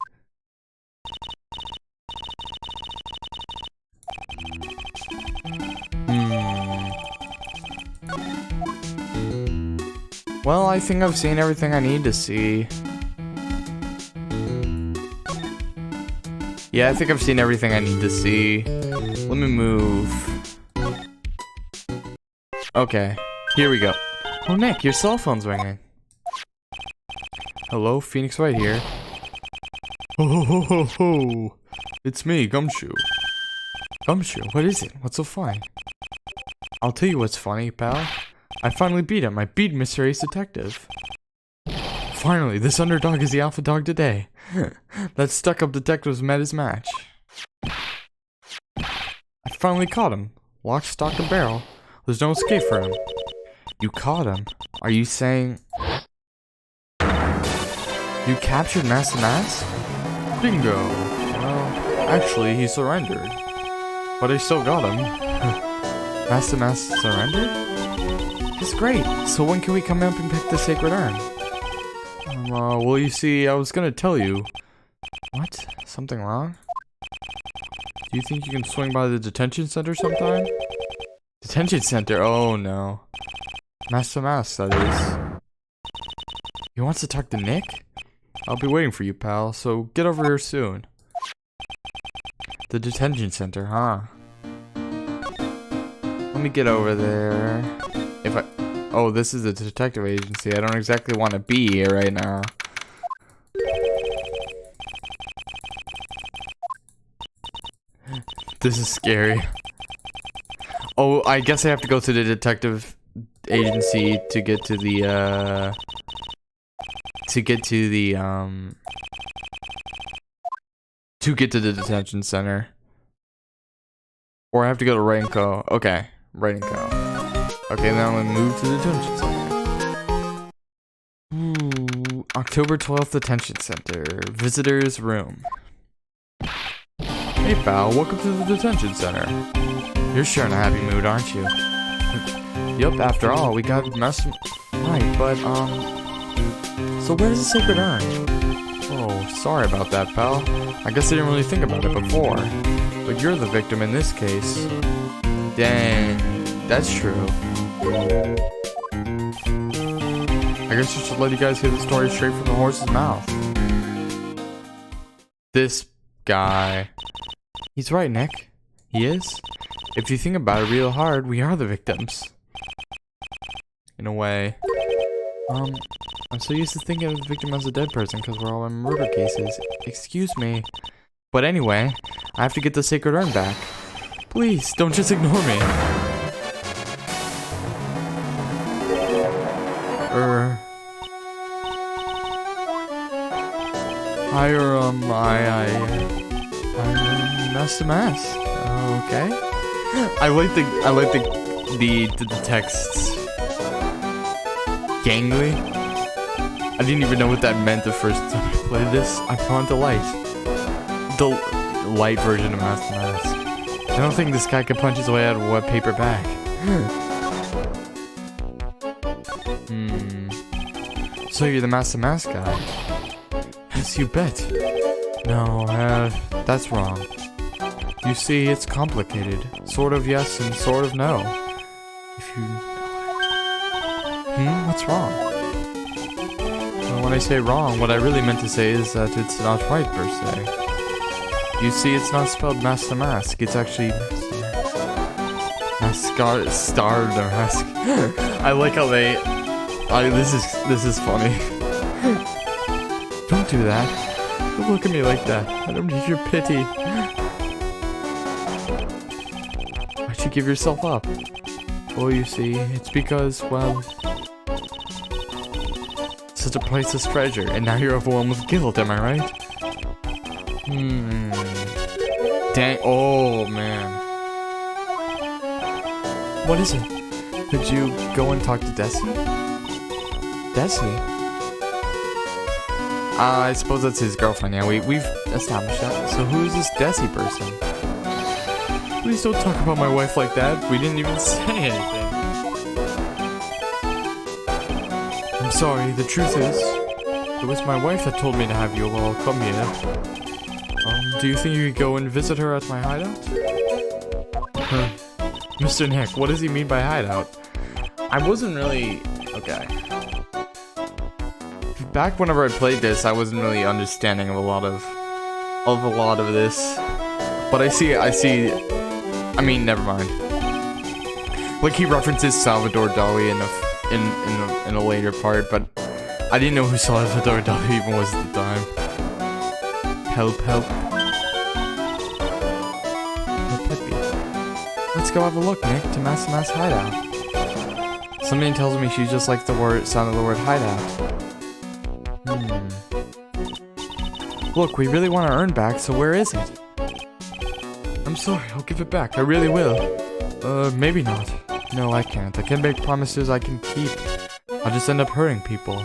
Well, I think I've seen everything I need to see. Yeah, I think I've seen everything I need to see. Let me move. Okay, here we go. Oh, Nick, your cell phone's ringing. Hello, Phoenix Wright here. Ho ho ho ho ho! It's me, Gumshoe. Gumshoe, what is it? What's so funny? I'll tell you what's funny, pal. I finally beat him. I beat Mr. Ace Detective. Finally, this underdog is the alpha dog today. That stuck-up detective's met his match. I finally caught him. Lock, stock, and barrel. There's no escape for him. You caught him? Are you saying... You captured Master Mask? Bingo. Well, actually, he surrendered. But I still got him. Master Mask surrendered? That's great. So when can we come up and pick the Sacred Urn? Well, you see, I was gonna tell you. What? Something wrong? Do you think you can swing by the detention center sometime? Detention center? Oh no. Master Mask, that is. He wants to talk to Nick? I'll be waiting for you, pal, so get over here soon. The detention center, huh? Let me get over there. Oh, this is a detective agency. I don't exactly want to be here right now. This is scary. Oh, I guess I have to go to the detective agency to get to the, to get to the detention center. Or I have to go to Right and Co. Okay, Right and Co. Okay, now we move to the detention center. Ooh, October 12th detention center. Visitors room. Hey pal, welcome to the detention center. You're sure in a happy mood, aren't you? Yup, after all, we got messed... Right, but, so where's the Sacred Urn? Oh, sorry about that, pal. I guess I didn't really think about it before. But you're the victim in this case. Dang, that's true. I guess you should let you guys hear the story straight from the horse's mouth. This guy. He's right, Nick. He is. If you think about it real hard, we are the victims. In a way. I'm so used to thinking of the victim as a dead person because we're all in murder cases. Excuse me. But anyway, I have to get the Sacred Urn back. Please, don't just ignore me. I'm Master Mask. Okay. I like the texts. Gangly. I didn't even know what that meant the first time I played this. I found the light version of Master Mask. I don't think this guy could punch his way out of a wet paper bag. So you're the Master Mask guy? Yes, you bet. No, that's wrong. You see, it's complicated. Sort of yes and sort of no. If you... What's wrong? Well, when I say wrong, what I really meant to say is that it's not right, per se. You see, it's not spelled Master Mask. It's actually... Star Mask. I like how they... this is funny. Don't do that. Don't look at me like that. I don't need your pity. Why'd you give yourself up? Well, you see, it's because, well... such a priceless treasure, and now you're overwhelmed with guilt, am I right? Dang, oh man. What is it? Did you go and talk to Desi? Desi? I suppose that's his girlfriend, yeah, we've established that. So who is this Desi person? Please don't talk about my wife like that, we didn't even say anything. I'm sorry, the truth is, it was my wife that told me to have you all come here. Do you think you could go and visit her at my hideout? Mr. Nick, what does he mean by hideout? I wasn't really... okay. Back whenever I played this, I wasn't really understanding of a lot of this. But I see, I mean, never mind. Like, he references Salvador Dali in a later part, but I didn't know who Salvador Dali even was at the time. Help. Let's go have a look, Nick, to Master Mask's hideout. Something tells me she just likes the sound of the word hideout. Look, we really want our urn back, so where is it? I'm sorry, I'll give it back. I really will. Maybe not. No, I can't. I can't make promises I can keep. I'll just end up hurting people.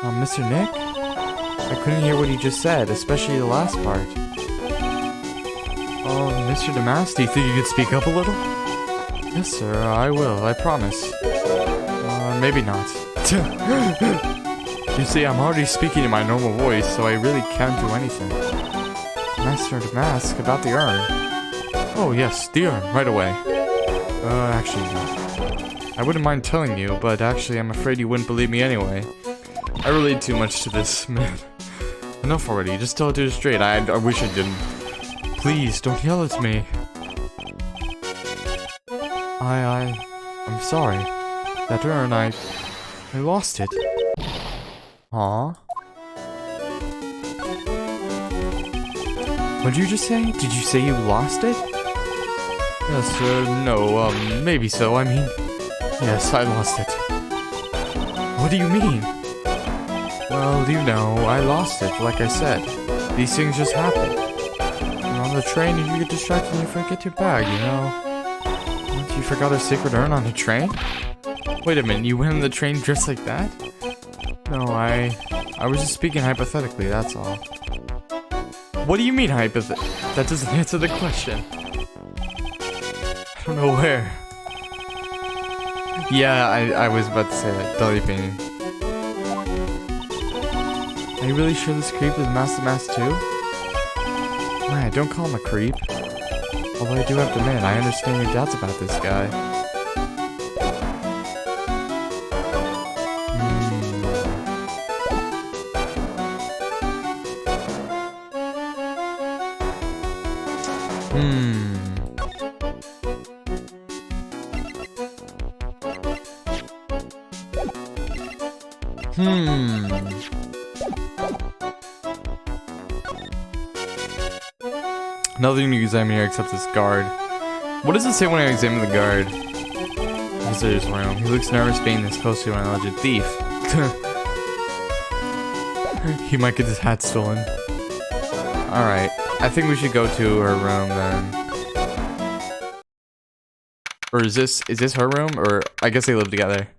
Mr. Nick? I couldn't hear what he just said, especially the last part. Mr. Damas, do you think you could speak up a little? Yes, sir, I will, I promise. Maybe not. You see, I'm already speaking in my normal voice, so I really can't do anything. Master Damask, about the urn. Oh yes, the urn, right away. Actually, no. I wouldn't mind telling you, but actually I'm afraid you wouldn't believe me anyway. I relate too much to this, man. Enough already, just tell it to her straight. I wish I didn't. Please, don't yell at me. I'm sorry. That urn, I lost it. Aw. What'd you just say? Did you say you lost it? Yes, no, maybe so. I mean, yes, I lost it. What do you mean? Well, you know, I lost it, like I said. These things just happen. You're on the train and you get distracted and you forget your bag, you know? What, you forgot a sacred urn on the train? Wait a minute, you went on the train dressed like that? No, I was just speaking hypothetically, that's all. What do you mean hypothetically? That doesn't answer the question. I don't know where. Yeah, I was about to say that. Dolly painting. Are you really sure this creep is Master Mask too? Man, don't call him a creep. Although I do have to admit, I understand your doubts about this guy. Nothing to examine here except this guard. What does it say when I examine the guard? Visitor's room. He looks nervous being this close to an alleged thief. He might get his hat stolen. Alright, I think we should go to her room then. Or is this her room? Or I guess they live together.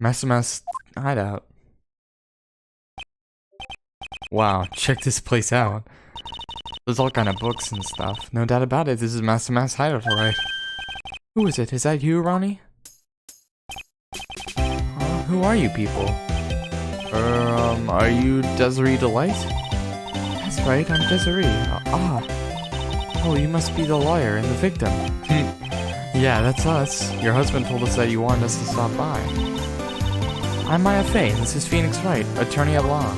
Master Mask hideout. Wow, check this place out. There's all kind of books and stuff. No doubt about it, this is Master Mask's hideout, alright. Who is it? Is that you, Ronnie? Who are you people? Are you Desiree Delight? That's right, I'm Desiree. Oh, you must be the lawyer and the victim. Yeah, that's us. Your husband told us that you wanted us to stop by. I'm Maya Fey, and this is Phoenix Wright, attorney at law.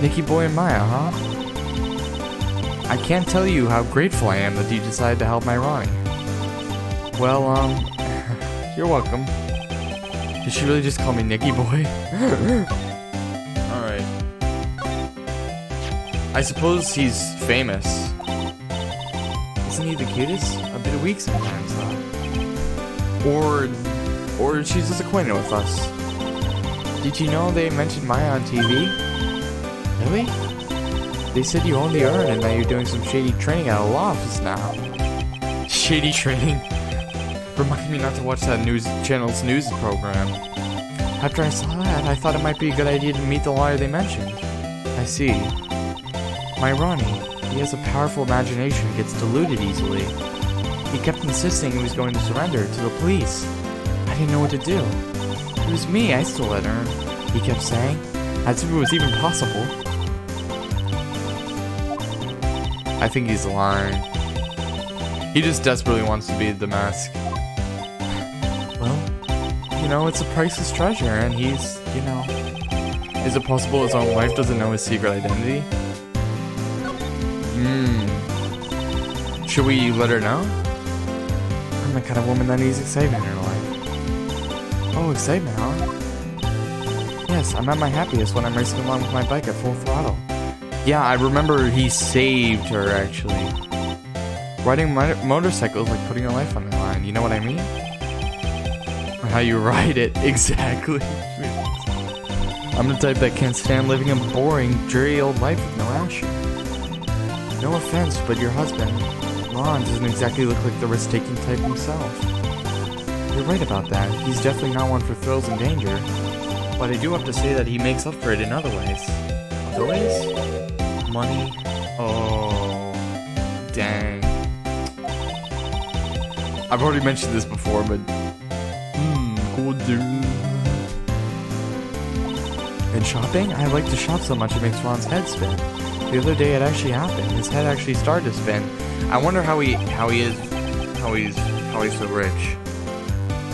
Nikki Boy and Maya, huh? I can't tell you how grateful I am that you decided to help my Ronnie. Well, you're welcome. Did she really just call me Nikki Boy? Alright. I suppose he's famous. Isn't he the cutest? A bit weak sometimes, though. Or she's just acquainted with us. Did you know they mentioned Maya on TV? Really? They said you own the urn and that you're doing some shady training at a law office now. Shady training? Remind me not to watch that news channel's news program. After I saw that, I thought it might be a good idea to meet the lawyer they mentioned. I see. My Ronnie, he has a powerful imagination and gets deluded easily. He kept insisting he was going to surrender to the police. I didn't know what to do. It was me, I stole that urn, he kept saying, as if it was even possible. I think he's lying. He just desperately wants to be the mask. Well, you know, it's a priceless treasure, and he's, you know... Is it possible his own wife doesn't know his secret identity? Should we let her know? I'm the kind of woman that needs excitement in her life. Oh, excitement, huh? Yes, I'm at my happiest when I'm racing along with my bike at full throttle. Yeah, I remember he saved her, actually. Riding motorcycle is like putting your life on the line, you know what I mean? Or how you ride it, exactly. I'm the type that can't stand living a boring, dreary old life with no action. No offense, but your husband, Ron doesn't exactly look like the risk-taking type himself. You're right about that. He's definitely not one for thrills and danger. But I do have to say that he makes up for it in other ways. Other ways? Money? Oh, dang. I've already mentioned this before, but... good dude. In shopping, I like to shop so much it makes Ron's head spin. The other day it actually happened. His head actually started to spin. I wonder how he's so rich.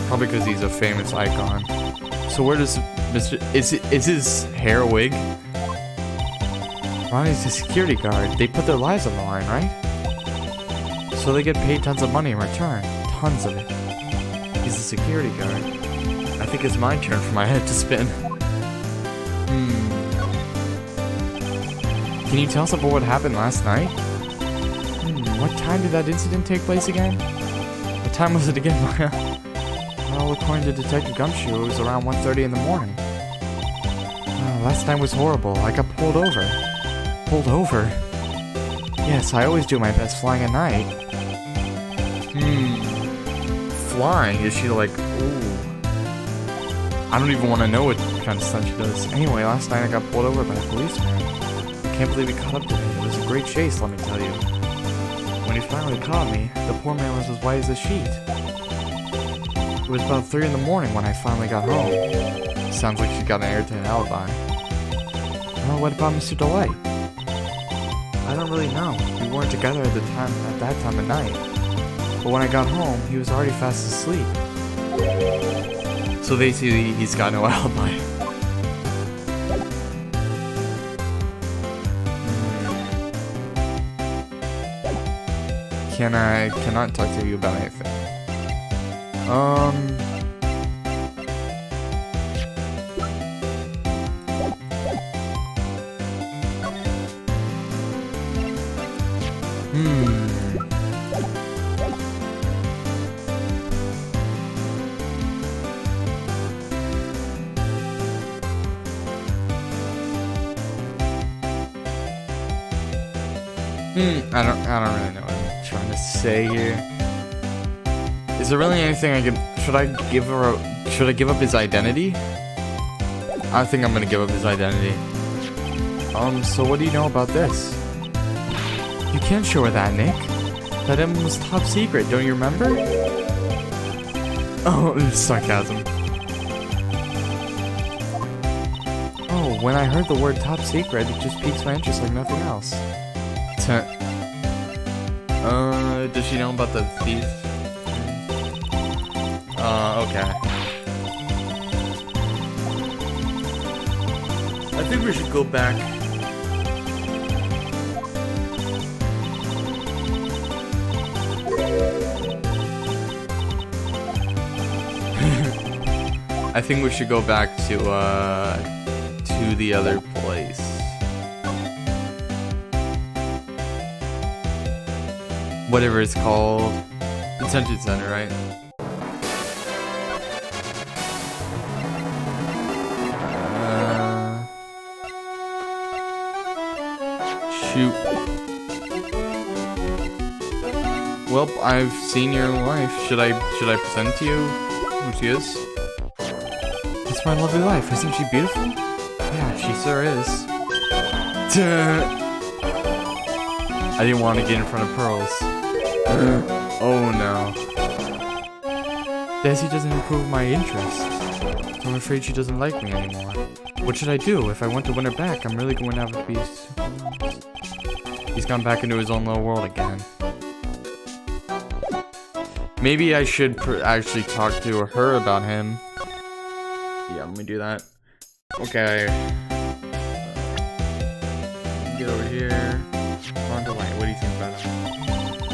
Probably because he's a famous icon. So where does is his hair a wig? Ronnie's a security guard. They put their lives on the line, right? So they get paid tons of money in return. Tons of it. He's a security guard. I think it's my turn for my head to spin. Can you tell us about what happened last night? What time did that incident take place again? What time was it again, Maya? Well, according to Detective Gumshoe, it was around 1:30 in the morning. Last night was horrible. I got pulled over. Pulled over? Yes, I always do my best flying at night. Flying? Is she like, ooh. I don't even want to know what kind of stunt she does. Anyway, last night I got pulled over by a policeman. I can't believe he caught up to me. It was a great chase, let me tell you. When he finally caught me, the poor man was as white as a sheet. It was about 3 in the morning when I finally got home. Sounds like she's got an airtight alibi. Well, what about Mr. Delight? I don't really know. We weren't together at that time of night. But when I got home, he was already fast asleep. So basically, he's got no alibi. Cannot talk to you about anything. I don't really know what I'm trying to say here. Is there really anything I can... Should I give up his identity? I think I'm gonna give up his identity. So what do you know about this? You can't show her that, Nick. That emblem was top secret, don't you remember? Oh, sarcasm. Oh, when I heard the word top secret, it just piques my interest like nothing else. Does she know about the thief? Okay. I think we should go back. I think we should go back to the other place. Whatever it's called. Detention center, right? Shoot. Well, I've seen your wife. Should I present to you who she is? It's my lovely wife. Isn't she beautiful? Yeah, she sure is. I didn't want to get in front of Pearls. Oh no. Desi doesn't approve of my interests. So I'm afraid she doesn't like me anymore. What should I do? If I want to win her back, I'm really going to have to be... He's gone back into his own little world again. Maybe I should actually talk to her about him. Yeah, let me do that. Okay. Get over here. On to Light. What do you think about him?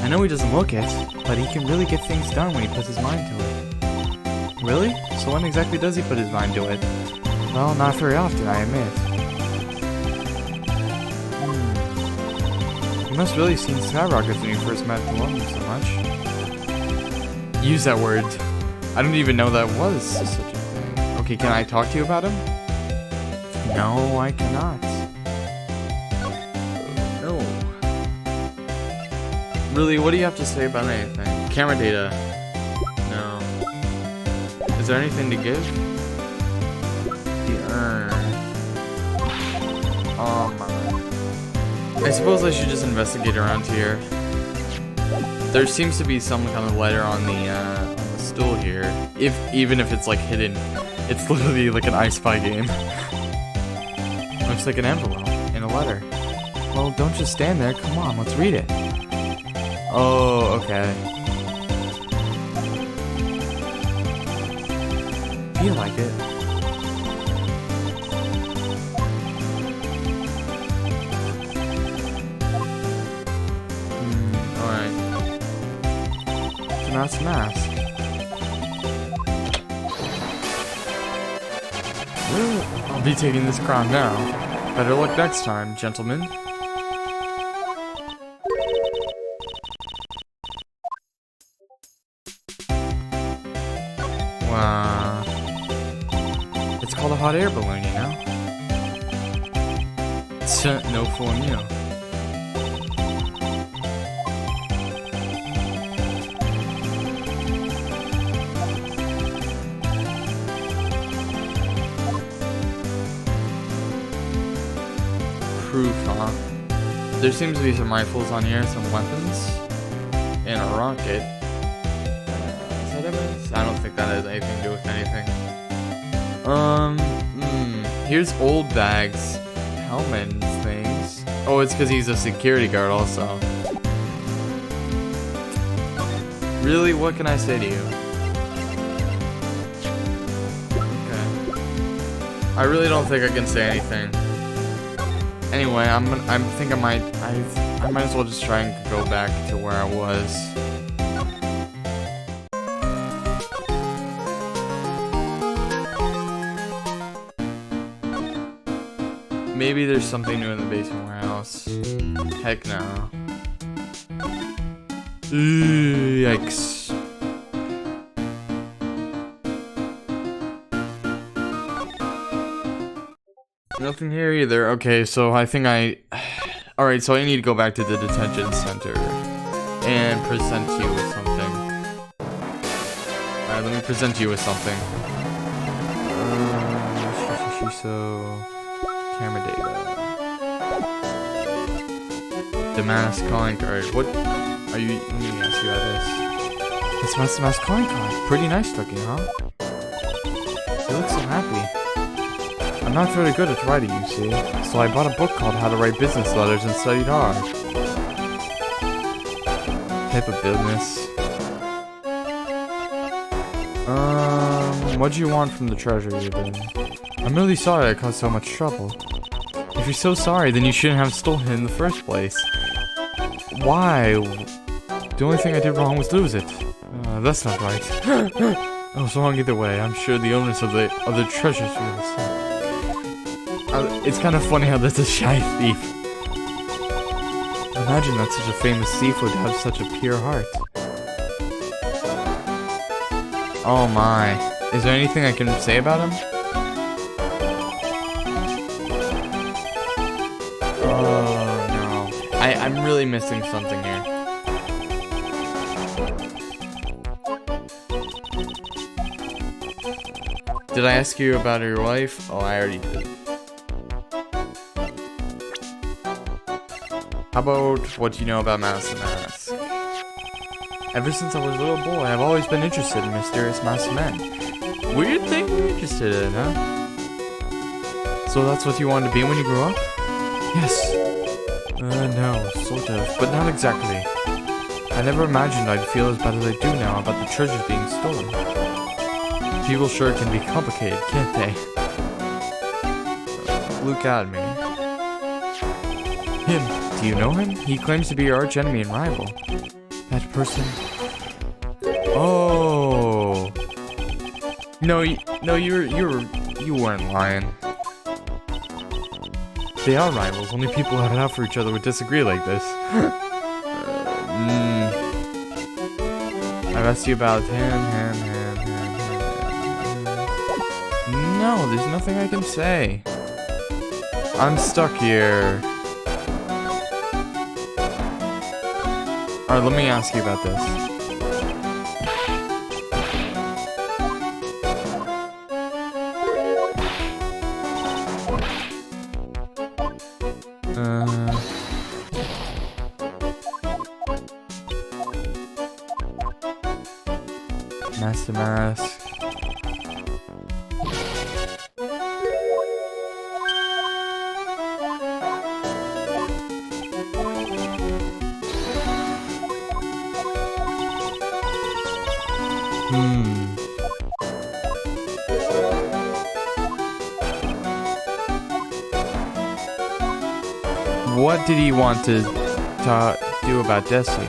I know he doesn't look it, but he can really get things done when he puts his mind to it. Really? So when exactly does he put his mind to it? Well, not very often, I admit. You must really have seen skyrockets when you first met Columbus so much. Use that word. I don't even know that was such a thing. Okay, can I talk to you about him? No, I cannot. No. Really, what do you have to say about anything? Camera data. No. Is there anything to give? The urn. Oh my. I suppose I should just investigate around here. There seems to be some kind of letter on the stool here. Even if it's like hidden. It's literally like an I Spy game. Looks like an envelope and a letter. Well, don't just stand there. Come on, let's read it. Oh, okay. Feel like it. Alright. It's a nice mask. I'll be taking this crown now. Better luck next time, gentlemen. Wow. It's called a hot air balloon, you know? It's no fooling you. Proof, huh? There seems to be some rifles on here, some weapons, and a rocket. Is that evidence? I don't think that has anything to do with anything. Here's old bags, helmet and things. Oh, it's because he's a security guard also. Really, what can I say to you? Okay. I really don't think I can say anything. Anyway, I might as well just try and go back to where I was. Maybe there's something new in the basement warehouse. Heck no. Yikes. Nothing here either. Okay, so I think alright, so I need to go back to the detention center and present you with something. Alright, let me present you with something. So camera data. Damask calling card. What are you? Let me ask you about this. It's my Damask calling card. Pretty nice looking, huh? You look so happy. I'm not very good at writing, you see, so I bought a book called How to Write Business Letters and studied hard. Type of business. What do you want from the treasury bin? I'm really sorry I caused so much trouble. If you're so sorry, then you shouldn't have stolen it in the first place. Why? The only thing I did wrong was lose it. That's not right. I was wrong either way. I'm sure the owners of the other treasures were the same. It's kind of funny how there's a shy thief. Imagine that such a famous thief would have such a pure heart. Oh my. Is there anything I can say about him? Oh no. I'm really missing something here. Did I ask you about your wife? Oh, I already did. How about what you know about Mask? Ever since I was a little boy, I've always been interested in mysterious masked men. Weird thing you're interested in, huh? So that's what you wanted to be when you grew up? Yes. No, sort of, but not exactly. I never imagined I'd feel as bad as I do now about the treasures being stolen. People sure can be complicated, can't they? Look at me. Him. Do you know him? He claims to be your arch enemy and rival. That person. Oh. No, you weren't lying. They are rivals. Only people who have it out for each other would disagree like this. I've asked you about him. No, there's nothing I can say. I'm stuck here. Alright, let me ask you about this. Master Mask. What did he want to do about Desi?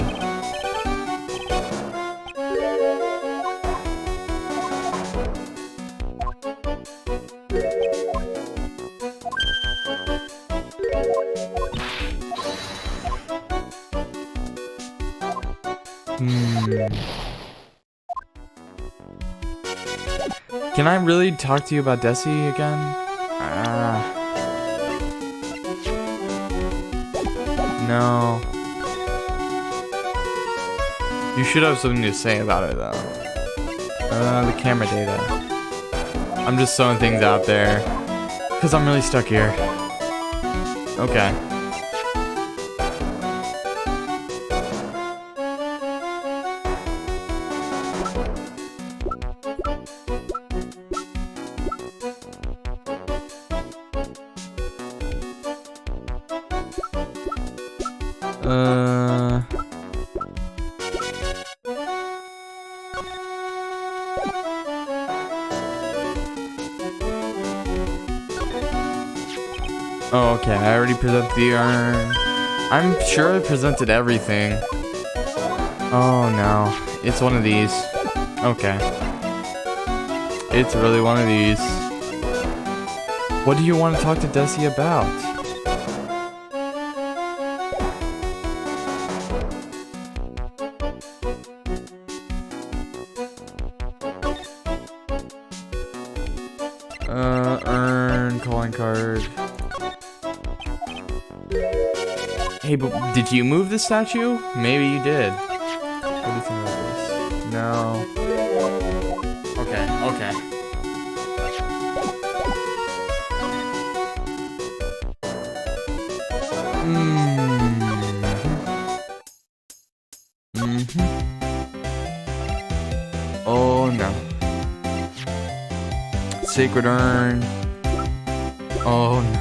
Can I really talk to you about Desi again? No. You should have something to say about it though. The camera data. I'm just throwing things out there. Because I'm really stuck here. Okay. Oh, okay, I already presented the urn. I'm sure I presented everything. Oh no, it's one of these. Okay. It's really one of these. What do you want to talk to Desi about? Urn, calling card. Hey, but did you move the statue? Maybe you did. What do you think about this? No. Okay, okay. Oh no. Sacred urn. Oh no.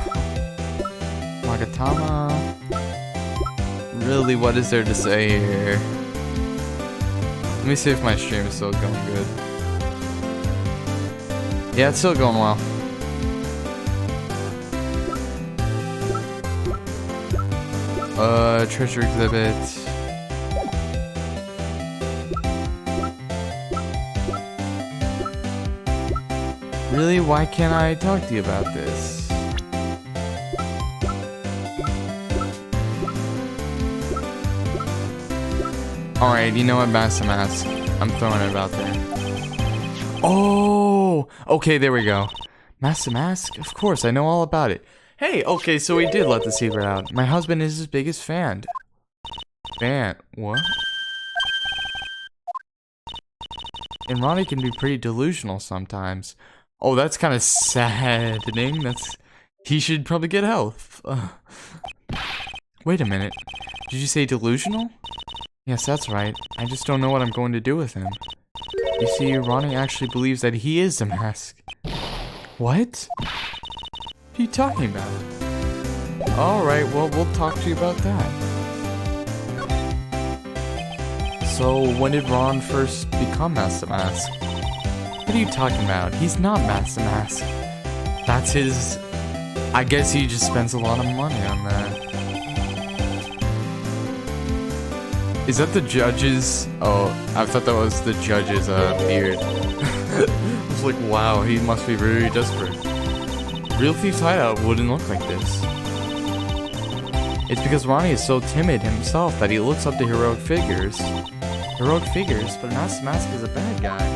Magatama. Really, what is there to say here? Let me see if my stream is still going good. Yeah, it's still going well. Treasure exhibit. Really, why can't I talk to you about this? Alright, you know what, Master Mask? I'm throwing it out there. Oh! Okay, there we go. Master Mask? Of course, I know all about it. Hey, okay, so we did let the secret out. My husband is his biggest fan. Fan? What? And Ronnie can be pretty delusional sometimes. Oh, that's kind of saddening. He should probably get help. Wait a minute. Did you say delusional? Yes, that's right. I just don't know what I'm going to do with him. You see, Ronnie actually believes that he is the mask. What? What are you talking about? Alright, well, we'll talk to you about that. So, when did Ron first become Master Mask? What are you talking about? He's not Master Mask. That's his... I guess he just spends a lot of money on that. Is that the judge's... Oh, I thought that was the judge's beard. I was like, wow, he must be very desperate. Real Thief's hideout wouldn't look like this. It's because Ronnie is so timid himself that he looks up to heroic figures. Heroic figures? But Master Mask is a bad guy.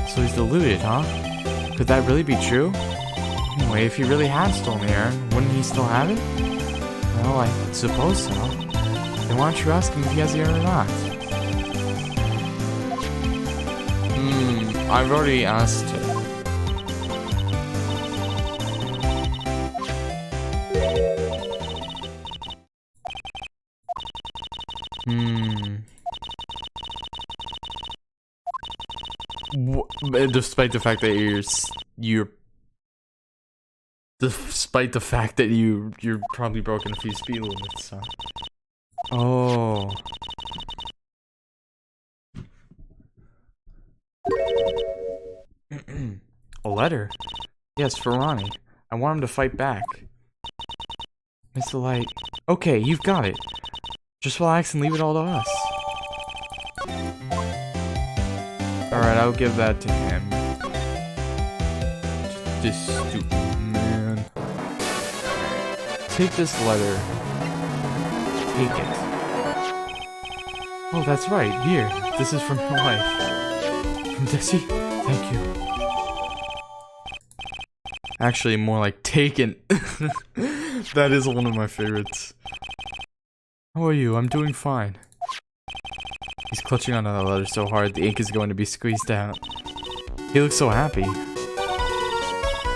So he's deluded, huh? Could that really be true? Anyway, if he really had stolen the urn, wouldn't he still have it? Well, I suppose so. Then why don't you ask him if he has it or not? I've already asked him. Despite the fact that despite the fact that you're probably broken a few speed limits, so. Oh. A letter? Yes, for Ronnie. I want him to fight back. Mr. Light. Okay, you've got it. Just relax and leave it all to us. Alright, I'll give that to him. This stupid man. Take this letter. Take it. Oh, that's right. Here. This is from your wife. From Desi? Thank you. Actually, more like taken. That is one of my favorites. How are you? I'm doing fine. He's clutching onto the letter so hard the ink is going to be squeezed out. He looks so happy.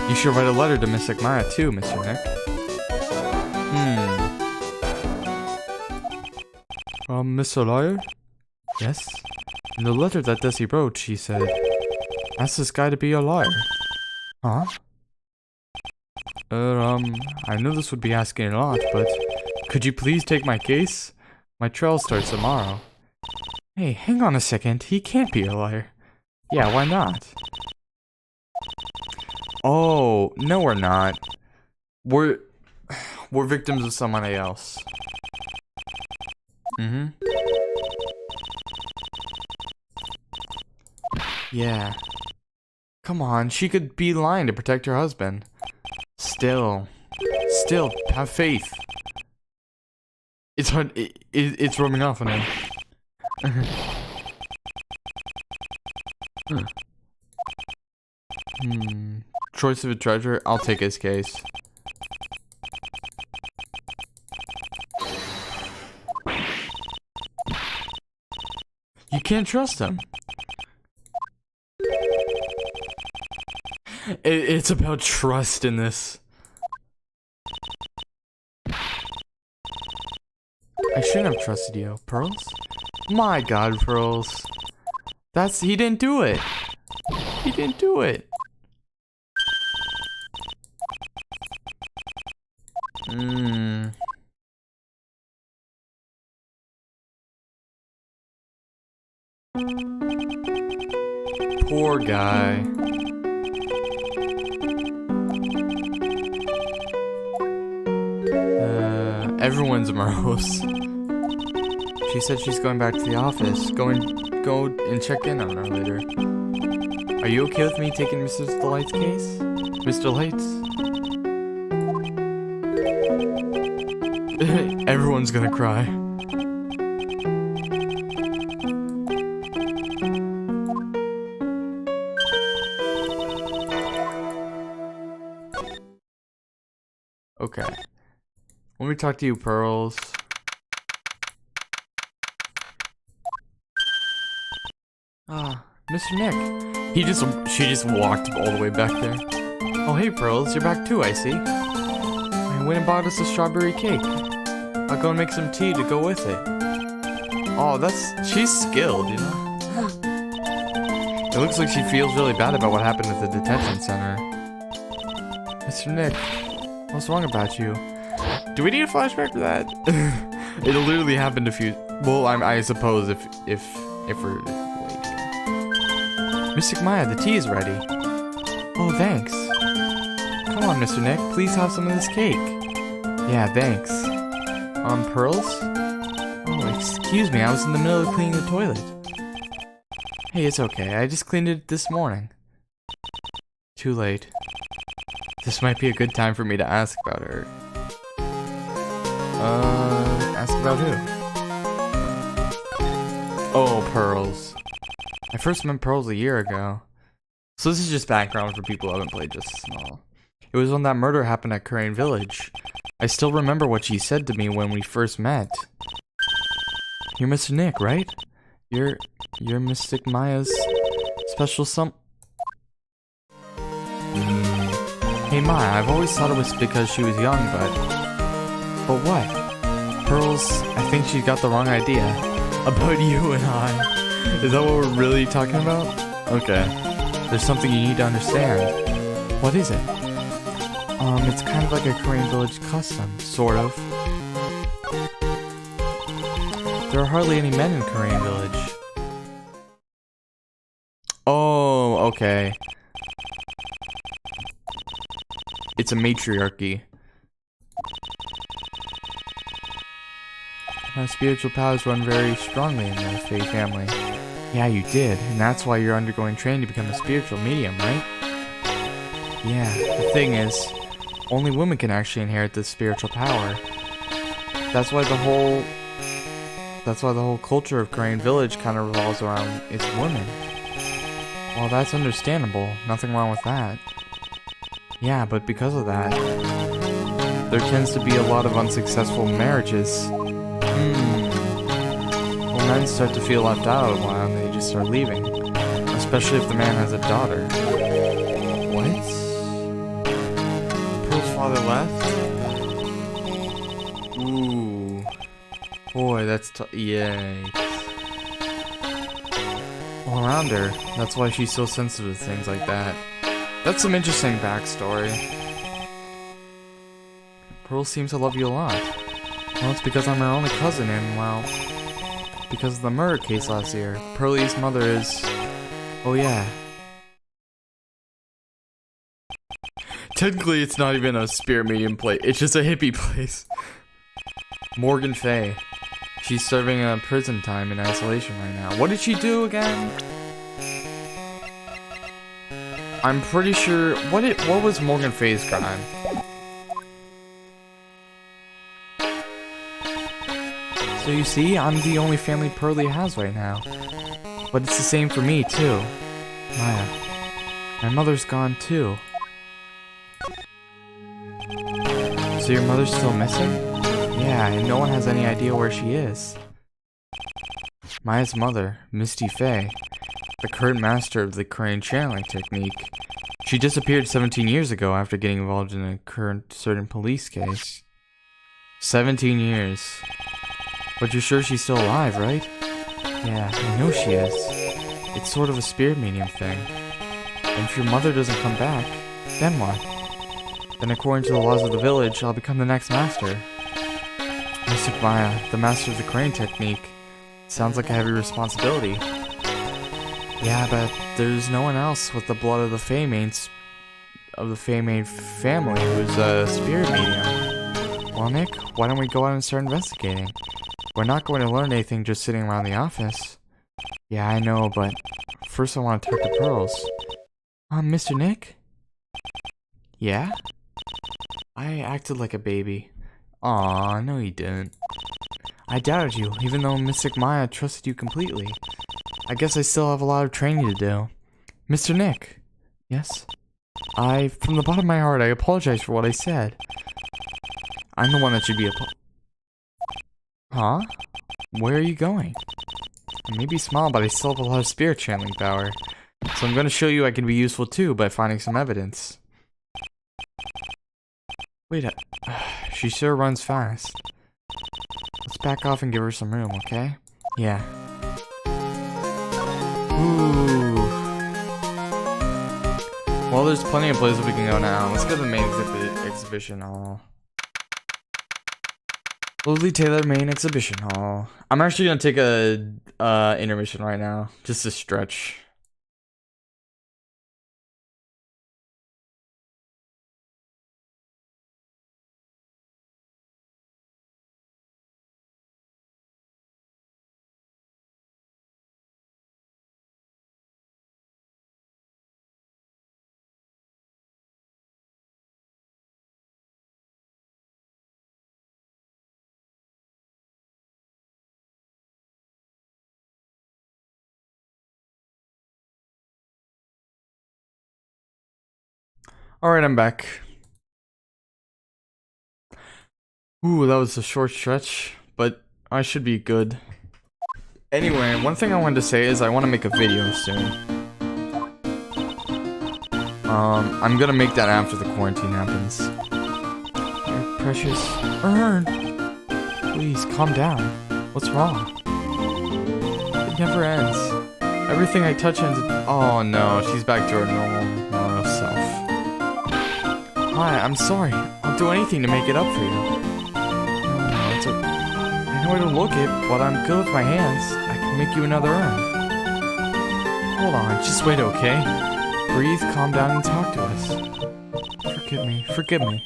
You should write a letter to Miss Maya too, Mr. Nick. Mr. Lawyer? Yes? In the letter that Desi wrote, she said, ask this guy to be a lawyer. Huh? I know this would be asking a lot, but could you please take my case? My trial starts tomorrow. Hey, hang on a second. He can't be a liar. Yeah, why not? Oh, no we're not. We're victims of somebody else. Yeah. Come on, she could be lying to protect her husband. Still, have faith. It's hard. It's rubbing off on him. Choice of a treasure. I'll take his case. You can't trust him. It's about trust in this. I shouldn't have trusted you. Pearls? My god, Pearls. He didn't do it. He didn't do it. Poor guy. Everyone's morose. She said she's going back to the office. Go and check in on her later. Are you okay with me taking Mrs. Delight's case? Mr. Light's? Everyone's gonna cry. Okay. Let me talk to you, Pearls. Mr. Nick. She just walked all the way back there. Oh, hey, Pearls, you're back too, I see. I went and bought us a strawberry cake. I'll go and make some tea to go with it. Oh, she's skilled, you know? It looks like she feels really bad about what happened at the detention center. Mr. Nick, what's wrong about you? Do we need a flashback for that? It literally happened a few. Well, I suppose if we're waiting. Mystic Maya, the tea is ready. Oh, thanks. Come on, Mr. Nick, please have some of this cake. Yeah, thanks. Pearls? Oh, excuse me, I was in the middle of cleaning the toilet. Hey, it's okay. I just cleaned it this morning. Too late. This might be a good time for me to ask about her. Ask about who? Oh, Pearls. I first met Pearls a year ago. So this is just background for people who haven't played Just Small. It was when that murder happened at Crane Village. I still remember what she said to me when we first met. You're Mr. Nick, right? You're Mystic Maya's special Hey Maya, I've always thought it was because she was young, but what? Pearls, I think she got the wrong idea. About you and I. Is that what we're really talking about? Okay. There's something you need to understand. What is it? It's kind of like a Korean village custom, sort of. There are hardly any men in Korean village. Oh, okay. It's a matriarchy. My spiritual powers run very strongly in the Fae family. Yeah, you did, and that's why you're undergoing training to become a spiritual medium, right? Yeah, the thing is, only women can actually inherit this spiritual power. That's why the whole culture of Korean village kind of revolves around its women. Well, that's understandable. Nothing wrong with that. Yeah, but because of that, there tends to be a lot of unsuccessful marriages. Well, men start to feel left out a while and they just start leaving. Especially if the man has a daughter. What? Pearl's father left? Ooh. Boy, that's yay. All around her. That's why she's so sensitive to things like that. That's some interesting backstory. Pearl seems to love you a lot. Well, it's because I'm her only cousin and, well, because of the murder case last year. Pearlie's mother is... Oh yeah. Technically, it's not even a spirit medium place. It's just a hippie place. Morgan Fay. She's serving a prison time in isolation right now. What did she do again? I'm pretty sure... What was Morgan Fay's crime? So you see, I'm the only family Pearlie has right now. But it's the same for me, too. Maya. My mother's gone, too. So your mother's still missing? Yeah, and no one has any idea where she is. Maya's mother, Misty Fay, the current master of the crane channeling technique. She disappeared 17 years ago after getting involved in a certain police case. 17 years. But you're sure she's still alive, right? Yeah, I know she is. It's sort of a spirit medium thing. And if your mother doesn't come back, then what? Then according to the laws of the village, I'll become the next master. Mystic Maya, the master of the crane technique. Sounds like a heavy responsibility. Yeah, but there's no one else with the blood of the Fae main family who's a spirit medium. Well, Nick, why don't we go out and start investigating? We're not going to learn anything just sitting around the office. Yeah, I know, but first I want to talk to Pearls. Mr. Nick? Yeah? I acted like a baby. Aw, no you didn't. I doubted you, even though Mystic Maya trusted you completely. I guess I still have a lot of training to do. Mr. Nick? Yes? From the bottom of my heart, I apologize for what I said. I'm the one that should be Huh? Where are you going? I may be small, but I still have a lot of spirit channeling power. So I'm going to show you I can be useful too by finding some evidence. Wait, she sure runs fast. Let's back off and give her some room, okay? Yeah. Ooh. Well, there's plenty of places we can go now. Let's go to the main exhibition hall. Lovely Taylor main exhibition hall. I'm actually gonna take a intermission right now, just to stretch. Alright, I'm back. Ooh, that was a short stretch, but I should be good. Anyway, one thing I wanted to say is I want to make a video soon. I'm gonna make that after the quarantine happens. Your precious urn. Please, calm down. What's wrong? It never ends. Everything I touch ends. Oh no, she's back to her normal self. Hi, I'm sorry. I'll do anything to make it up for you. No, it's okay. I know I don't look it, but I'm good with my hands. I can make you another urn. Hold on, just wait, okay? Breathe, calm down, and talk to us. Forgive me.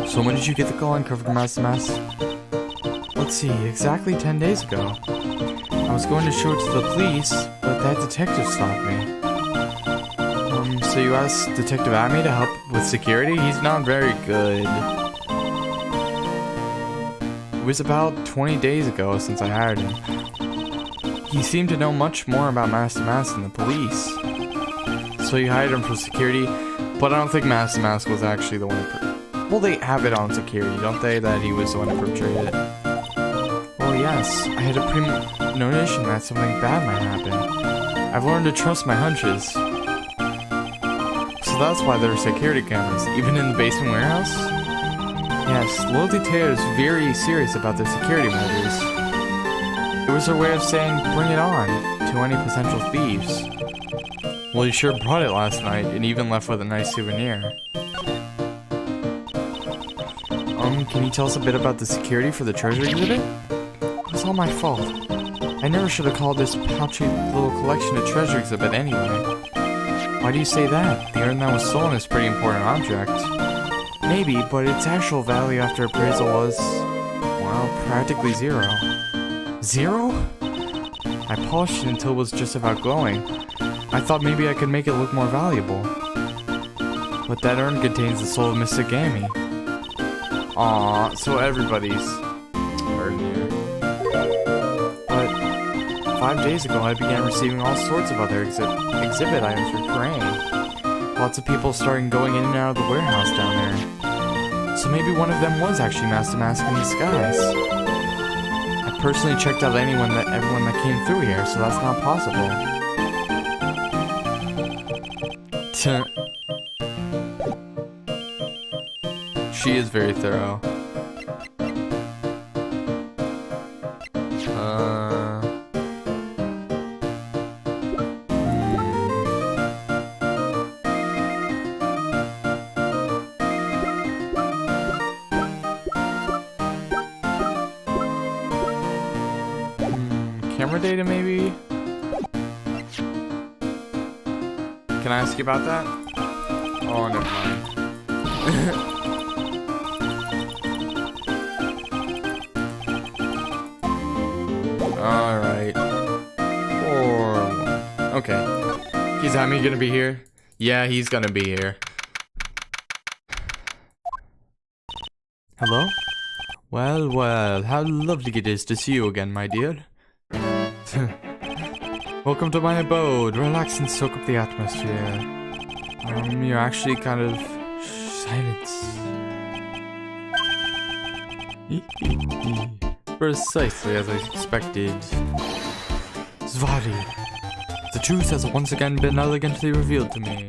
So when did you get the call uncovered Mass? Let's see, exactly 10 days ago. I was going to show it to the police, but that detective stopped me. So you asked Detective Amy to help with security? He's not very good. It was about 20 days ago since I hired him. He seemed to know much more about Mass than the police. So you hired him for security, but I don't think Mass was actually the one who... Well, they have it on security, don't they? That he was the one who perpetrated it. Well, yes. I had a premonition that something bad might happen. I've learned to trust my hunches. So that's why there are security cameras, even in the basement warehouse? Yes, Loyalty Taylor is very serious about their security measures. It was her way of saying, bring it on, to any potential thieves. Well, you sure brought it last night, and even left with a nice souvenir. Can you tell us a bit about the security for the treasure exhibit? It's all my fault. I never should have called this pouchy little collection a treasure exhibit anyway. Why do you say that? The urn that was stolen is a pretty important object. Maybe, but its actual value after appraisal was, well, practically zero. Zero? I polished it until it was just about glowing. I thought maybe I could make it look more valuable. But that urn contains the soul of Mr. Gammy. Aww, so everybody's hurting you. But 5 days ago, I began receiving all sorts of other exhibit items for praying. Lots of people started going in and out of the warehouse down there. So maybe one of them was actually Master Mask in disguise. I personally checked out everyone that came through here, so that's not possible. She is very thorough. Camera data, maybe? Can I ask you about that? Oh, never mind. Alright. Okay. Is Amy gonna be here? Yeah, he's gonna be here. Hello? Well, how lovely it is to see you again, my dear. Welcome to my abode. Relax and soak up the atmosphere. You're actually kind of... silence. Precisely as I expected. Zvadi. The truth has once again been elegantly revealed to me.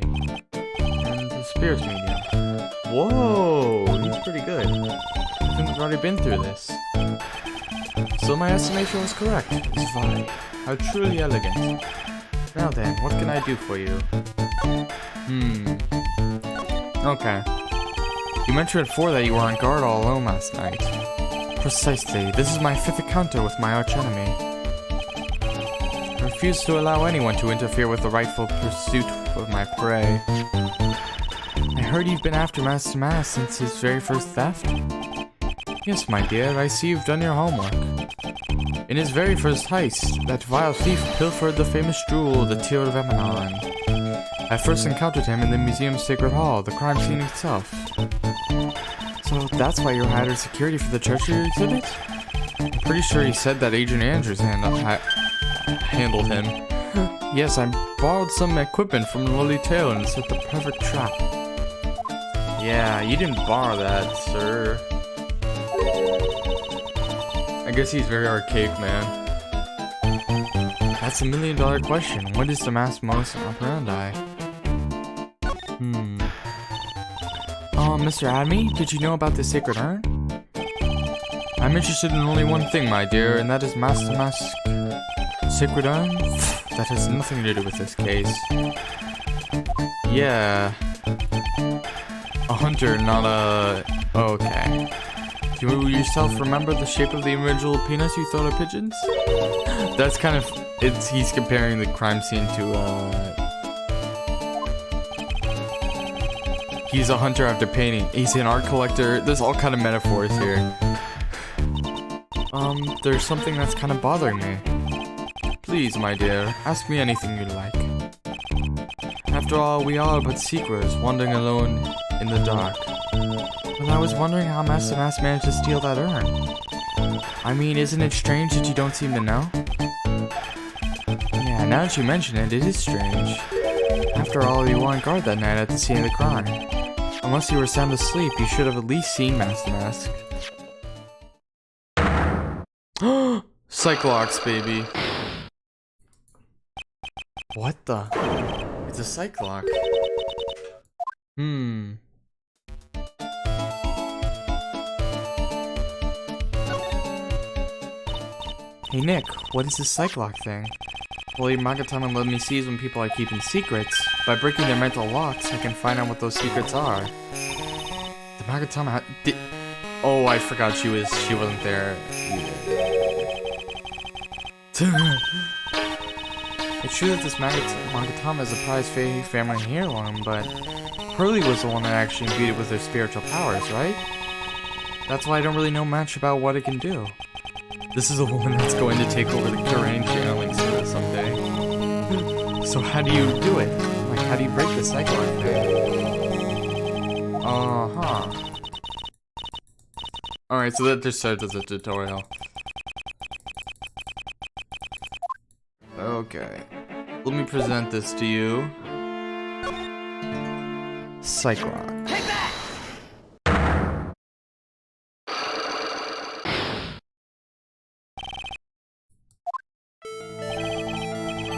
And the spirit medium. Whoa, he's pretty good. I think we've already been through this. So my estimation was correct. Zvadi. How truly elegant. Now then, what can I do for you? Okay. You mentioned before that you were on guard all alone last night. Precisely. This is my 5th encounter with my archenemy. I refuse to allow anyone to interfere with the rightful pursuit of my prey. I heard you've been after Master Mass since his very first theft? Yes, my dear, I see you've done your homework. In his very first heist, that vile thief pilfered the famous jewel, the Tear of Emanon. I first encountered him in the museum's Sacred Hall, the crime scene itself. So that's why you hired security for the treasure exhibit? I'm pretty sure he said that Agent Andrews handled him. Yes, I borrowed some equipment from Lily Taylor and set the perfect trap. Yeah, you didn't borrow that, sir. guess he's very archaic, man. That's $1 million question. What is the masked modus operandi? Mr. Adme, did you know about the sacred urn? I'm interested in only one thing, my dear, and that is mask to mask. Sacred urn? That has nothing to do with this case. Yeah. A hunter, not a... Okay. Do you yourself remember the shape of the individual penis you throw to pigeons? That's kind of... he's comparing the crime scene to, he's a hunter after painting. He's an art collector. There's all kind of metaphors here. There's something that's kind of bothering me. Please, my dear, ask me anything you like. After all, we are but seekers, wandering alone in the dark. Well, I was wondering how Master Mask managed to steal that urn. I mean, isn't it strange that you don't seem to know? Yeah, now that you mention it, it is strange. After all, you were on guard that night at the scene of the crime. Unless you were sound asleep, you should have at least seen Master Mask. Cyclops, baby. What the? It's a Cyclops. Hey Nick, what is this Cyclops thing? Well, your Magatama let me seize when people are keeping secrets. By breaking their mental locks, I can find out what those secrets are. The Magatama oh, I forgot she wasn't there either. It's true that this Magatama is a prized family heirloom, but Hurley was the one that actually imbued it with their spiritual powers, right? That's why I don't really know much about what it can do. This is a woman that's going to take over the Korean channeling service someday. So how do you do it? Like, how do you break the cycle like that? Alright, so that just starts as a tutorial. Okay. Let me present this to you. Cyclops. Take that!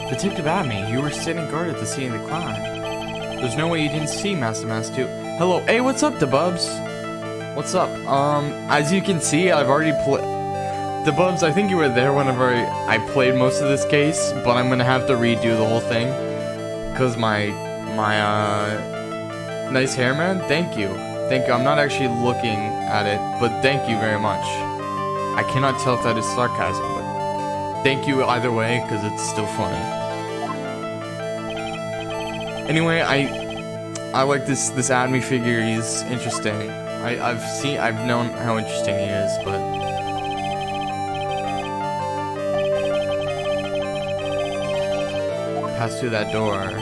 Detective Adme, you were standing guard at the scene of the crime. There's no way you didn't see Master Mask too. Hello, hey, what's up, DeBubs? What's up? As you can see, I've already played. DeBubs, I think you were there whenever I played most of this case, but I'm gonna have to redo the whole thing. Cause my nice hair, man, thank you. Thank you, I'm not actually looking at it, but thank you very much. I cannot tell if that is sarcasm, but thank you either way, cause it's still funny. Anyway, I like this Adme figure. He's interesting. I've known how interesting he is, but pass through that door.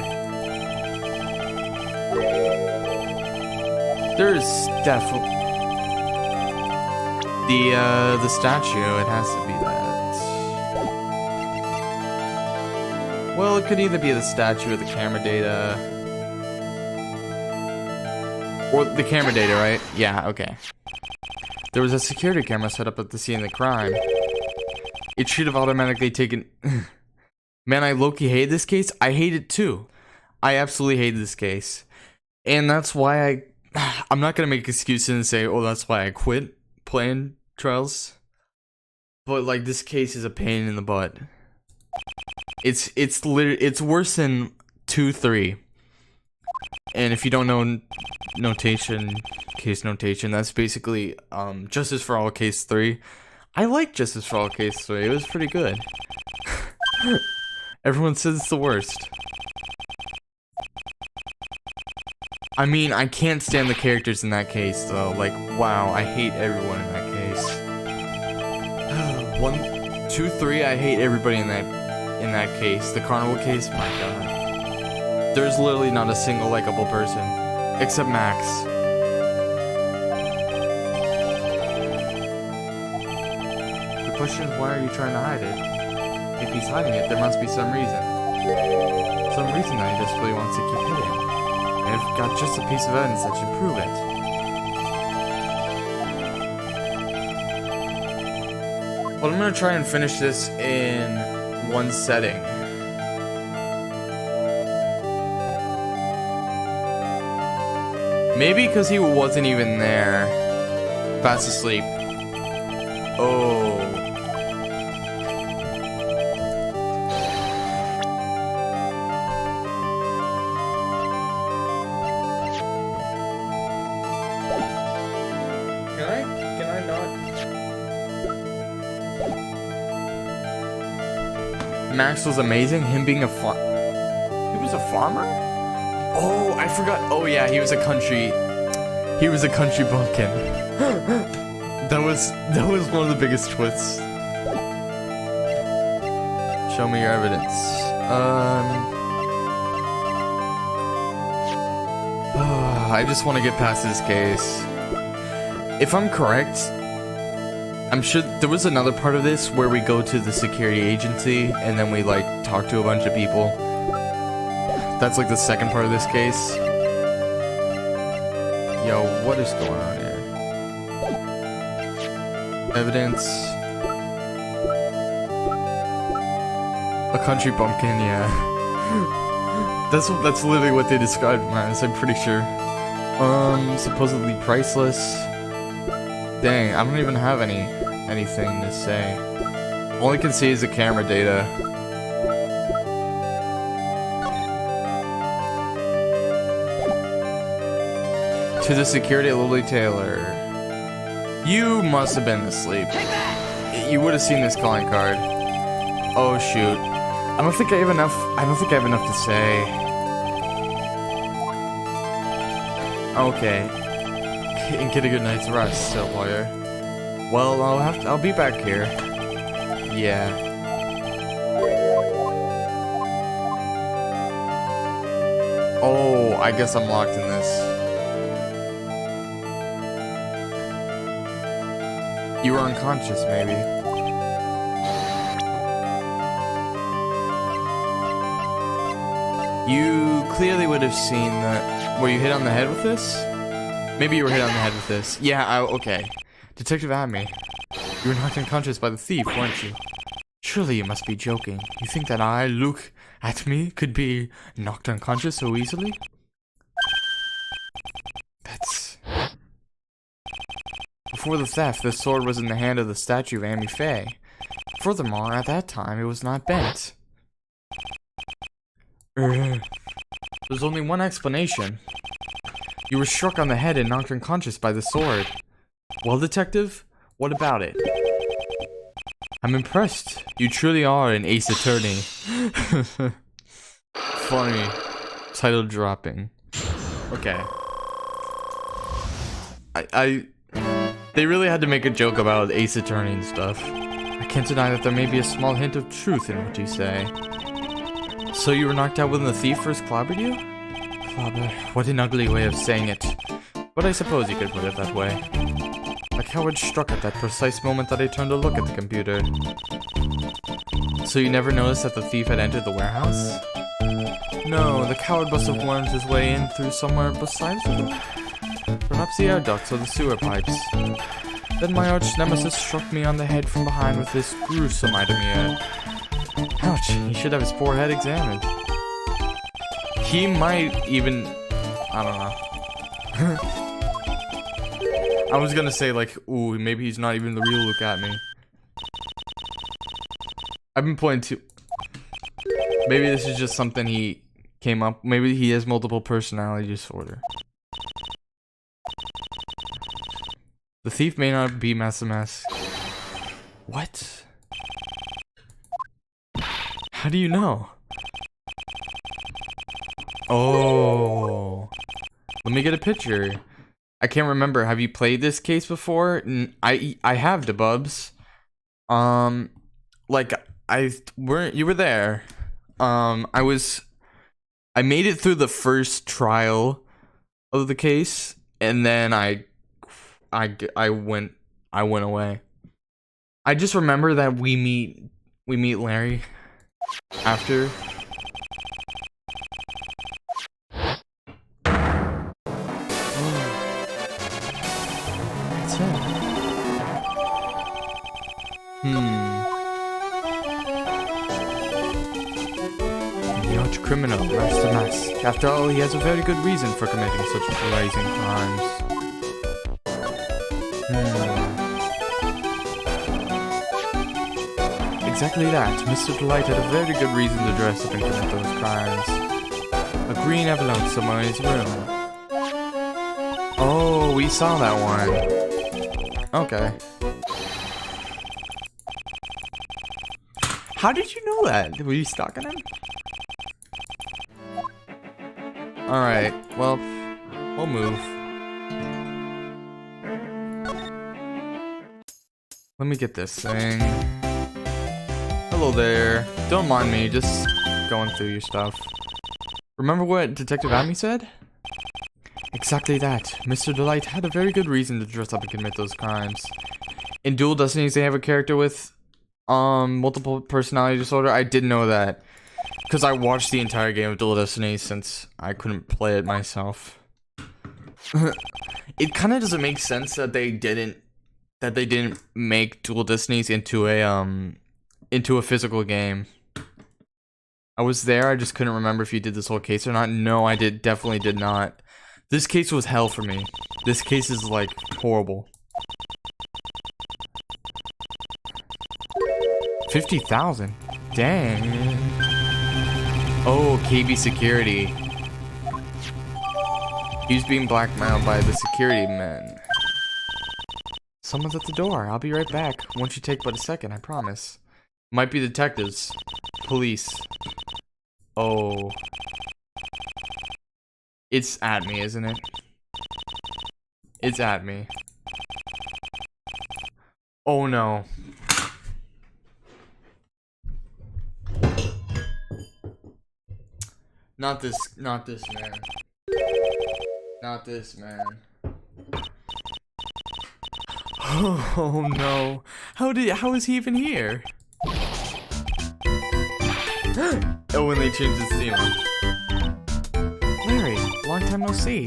There's definitely the statue. It has to be that. Well, it could either be the statue or the camera data. Or the camera data, right? Yeah, okay. There was a security camera set up at the scene of the crime. It should have automatically taken... Man, I low-key hate this case. I hate it too. I absolutely hate this case. And that's why I'm not gonna make excuses and say, oh, that's why I quit playing Trials. But, like, this case is a pain in the butt. It's literally, it's worse than 2-3. And if you don't know case notation, that's basically Justice for All Case 3. I like Justice for All Case 3. It was pretty good. Everyone says it's the worst. I mean, I can't stand the characters in that case though. Like, wow, I hate everyone in that case. 1, 2, 3, I hate everybody in that case. The carnival case, my god. There's literally not a single likable person. Except Max. The question is, why are you trying to hide it? If he's hiding it, there must be some reason. Some reason that he just really wants to keep hidden. And I've got just a piece of evidence that should prove it. But I'm gonna try and finish this in one setting. Maybe because he wasn't even there. Fast asleep. Oh. Can I not? Max was amazing. Him being a he was a farmer? Oh, I forgot. Oh yeah, he was a country bumpkin. That was one of the biggest twists. Show me your evidence. I just want to get past this case. If I'm correct, I'm sure there was another part of this where we go to the security agency and then we like talk to a bunch of people. That's like the second part of this case. Yo, what is going on here? Evidence. A country bumpkin, yeah. That's literally what they described him as, I'm pretty sure. Supposedly priceless. Dang, I don't even have anything to say. All I can see is the camera data. To the security at Lily Taylor. You must have been asleep. You would have seen this calling card. Oh shoot. I don't think I have enough to say. Okay. And get a good night's rest, lawyer. Well, I'll be back here. Yeah. Oh, I guess I'm locked in this. You were unconscious, maybe. You clearly would have seen that. Were you hit on the head with this? Maybe you were hit on the head with this. Yeah, okay. Detective Amy, you were knocked unconscious by the thief, weren't you? Surely you must be joking. You think that I, look at me, could be knocked unconscious so easily? That's... Before the theft, the sword was in the hand of the statue of Amy Faye. Furthermore, at that time, it was not bent. There's only one explanation. You were struck on the head and knocked unconscious by the sword. Well, detective, what about it? I'm impressed. You truly are an ace attorney. Funny. Title dropping. Okay. They really had to make a joke about Ace Attorney and stuff. I can't deny that there may be a small hint of truth in what you say. So you were knocked out when the thief first clobbered you? Clobber, what an ugly way of saying it. But I suppose you could put it that way. The coward struck at that precise moment that I turned to look at the computer. So you never noticed that the thief had entered the warehouse? No, the coward must have wormed his way in through somewhere besides the door. Perhaps the air ducts or the sewer pipes. Then my arch nemesis struck me on the head from behind with this gruesome item here. Ouch, he should have his poor head examined. He might even... I don't know. I was gonna say like, ooh, maybe he's not even the real look at me. I've been pointing to... Maybe this is just something he came up... Maybe he has multiple personality disorder. The thief may not be Maximus. What? How do you know? Oh. Let me get a picture. I can't remember. Have you played this case before? I have, DeBubs. Like you were there. I made it through the first trial of the case, and then I went away. I just remember that we meet Larry after. That's it. arch criminal, Master Mask. After all, he has a very good reason for committing such blazing crimes. Exactly that. Mr. Delight had a very good reason to dress up and commit those crimes. A green envelope somewhere in his room. Oh, we saw that one. Okay. How did you know that? Were you stalking him? Alright, well, we'll move. Let me get this thing. Hello there. Don't mind me, just going through your stuff. Remember what Detective Amy said? Exactly that. Mr. Delight had a very good reason to dress up and commit those crimes. In Dual Destinies, they have a character with multiple personality disorder. I didn't know that because I watched the entire game of Dual Destiny since I couldn't play it myself. It kind of doesn't make sense that they didn't make Dual Destinies into a physical game. I was there, I just couldn't remember if you did this whole case or not. No, I definitely did not. This case was hell for me. This case is like horrible. 50,000. Dang. Oh, KB security. He's being blackmailed by the security men. Someone's at the door. I'll be right back. Won't you take but a second, I promise. Might be detectives. Police. Oh. It's at me, isn't it? It's at me. Oh no. Not this man. Not this man. Oh no. How is he even here? Oh, when they changed his theme. Larry, long time no see.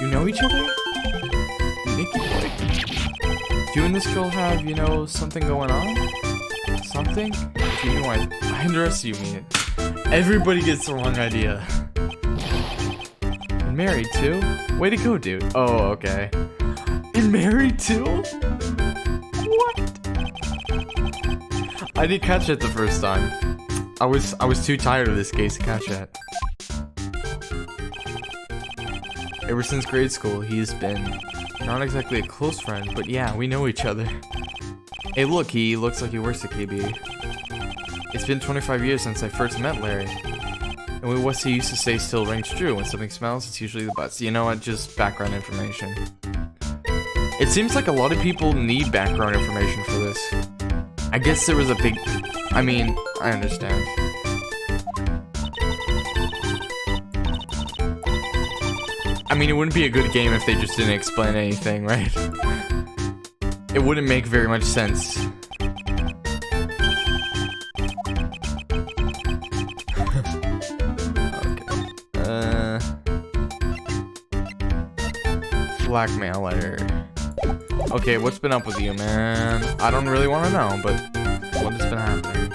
You know each other? Nicky boy. Do you and this girl have, you know, something going on? Something? If you know I underestimate it. Everybody gets the wrong idea. And married too? Way to go, dude. Oh, okay. And married too? What? I didn't catch it the first time. I was too tired of this case to catch it. Ever since grade school, he's been not exactly a close friend, but yeah, we know each other. Hey look, he looks like he works at KB. It's been 25 years since I first met Larry. And what he used to say still rings true. When something smells, it's usually the butts. You know what, just background information. It seems like a lot of people need background information for this. I guess there was a big... I mean, I understand. I mean, it wouldn't be a good game if they just didn't explain anything, right? It wouldn't make very much sense. Okay. Blackmail letter. Okay, what's been up with you, man? I don't really want to know, but what has been happening?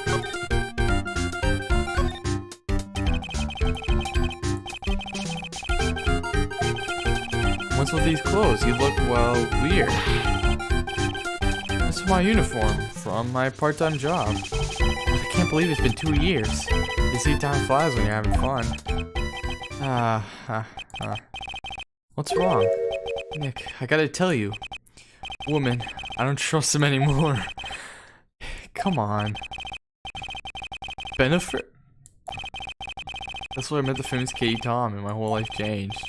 What's with these clothes? You look, well, weird. This is my uniform from my part-time job. I can't believe it's been 2 years. You see, time flies when you're having fun. What's wrong? Nick, I gotta tell you. Woman, I don't trust him anymore. Come on. Benefit? That's what I met the famous Katie Tom and my whole life changed.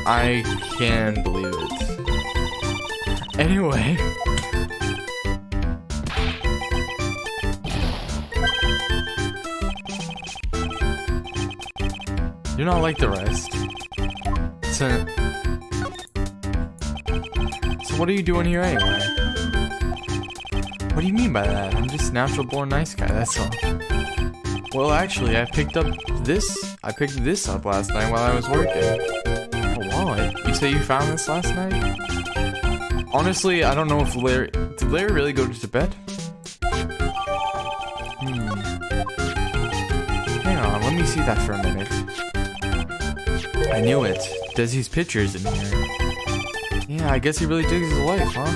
I can believe it. Anyway. You're not like the rest. So what are you doing here anyway? What do you mean by that? I'm just natural born nice guy, that's all. Well, actually, I picked this up last night while I was working. A wallet? You say you found this last night? Honestly, I don't know if Larry... Did Larry really go to bed? Hang on, let me see that for a minute. I knew it. Desi's picture's in here. Yeah, I guess he really digs his life, huh?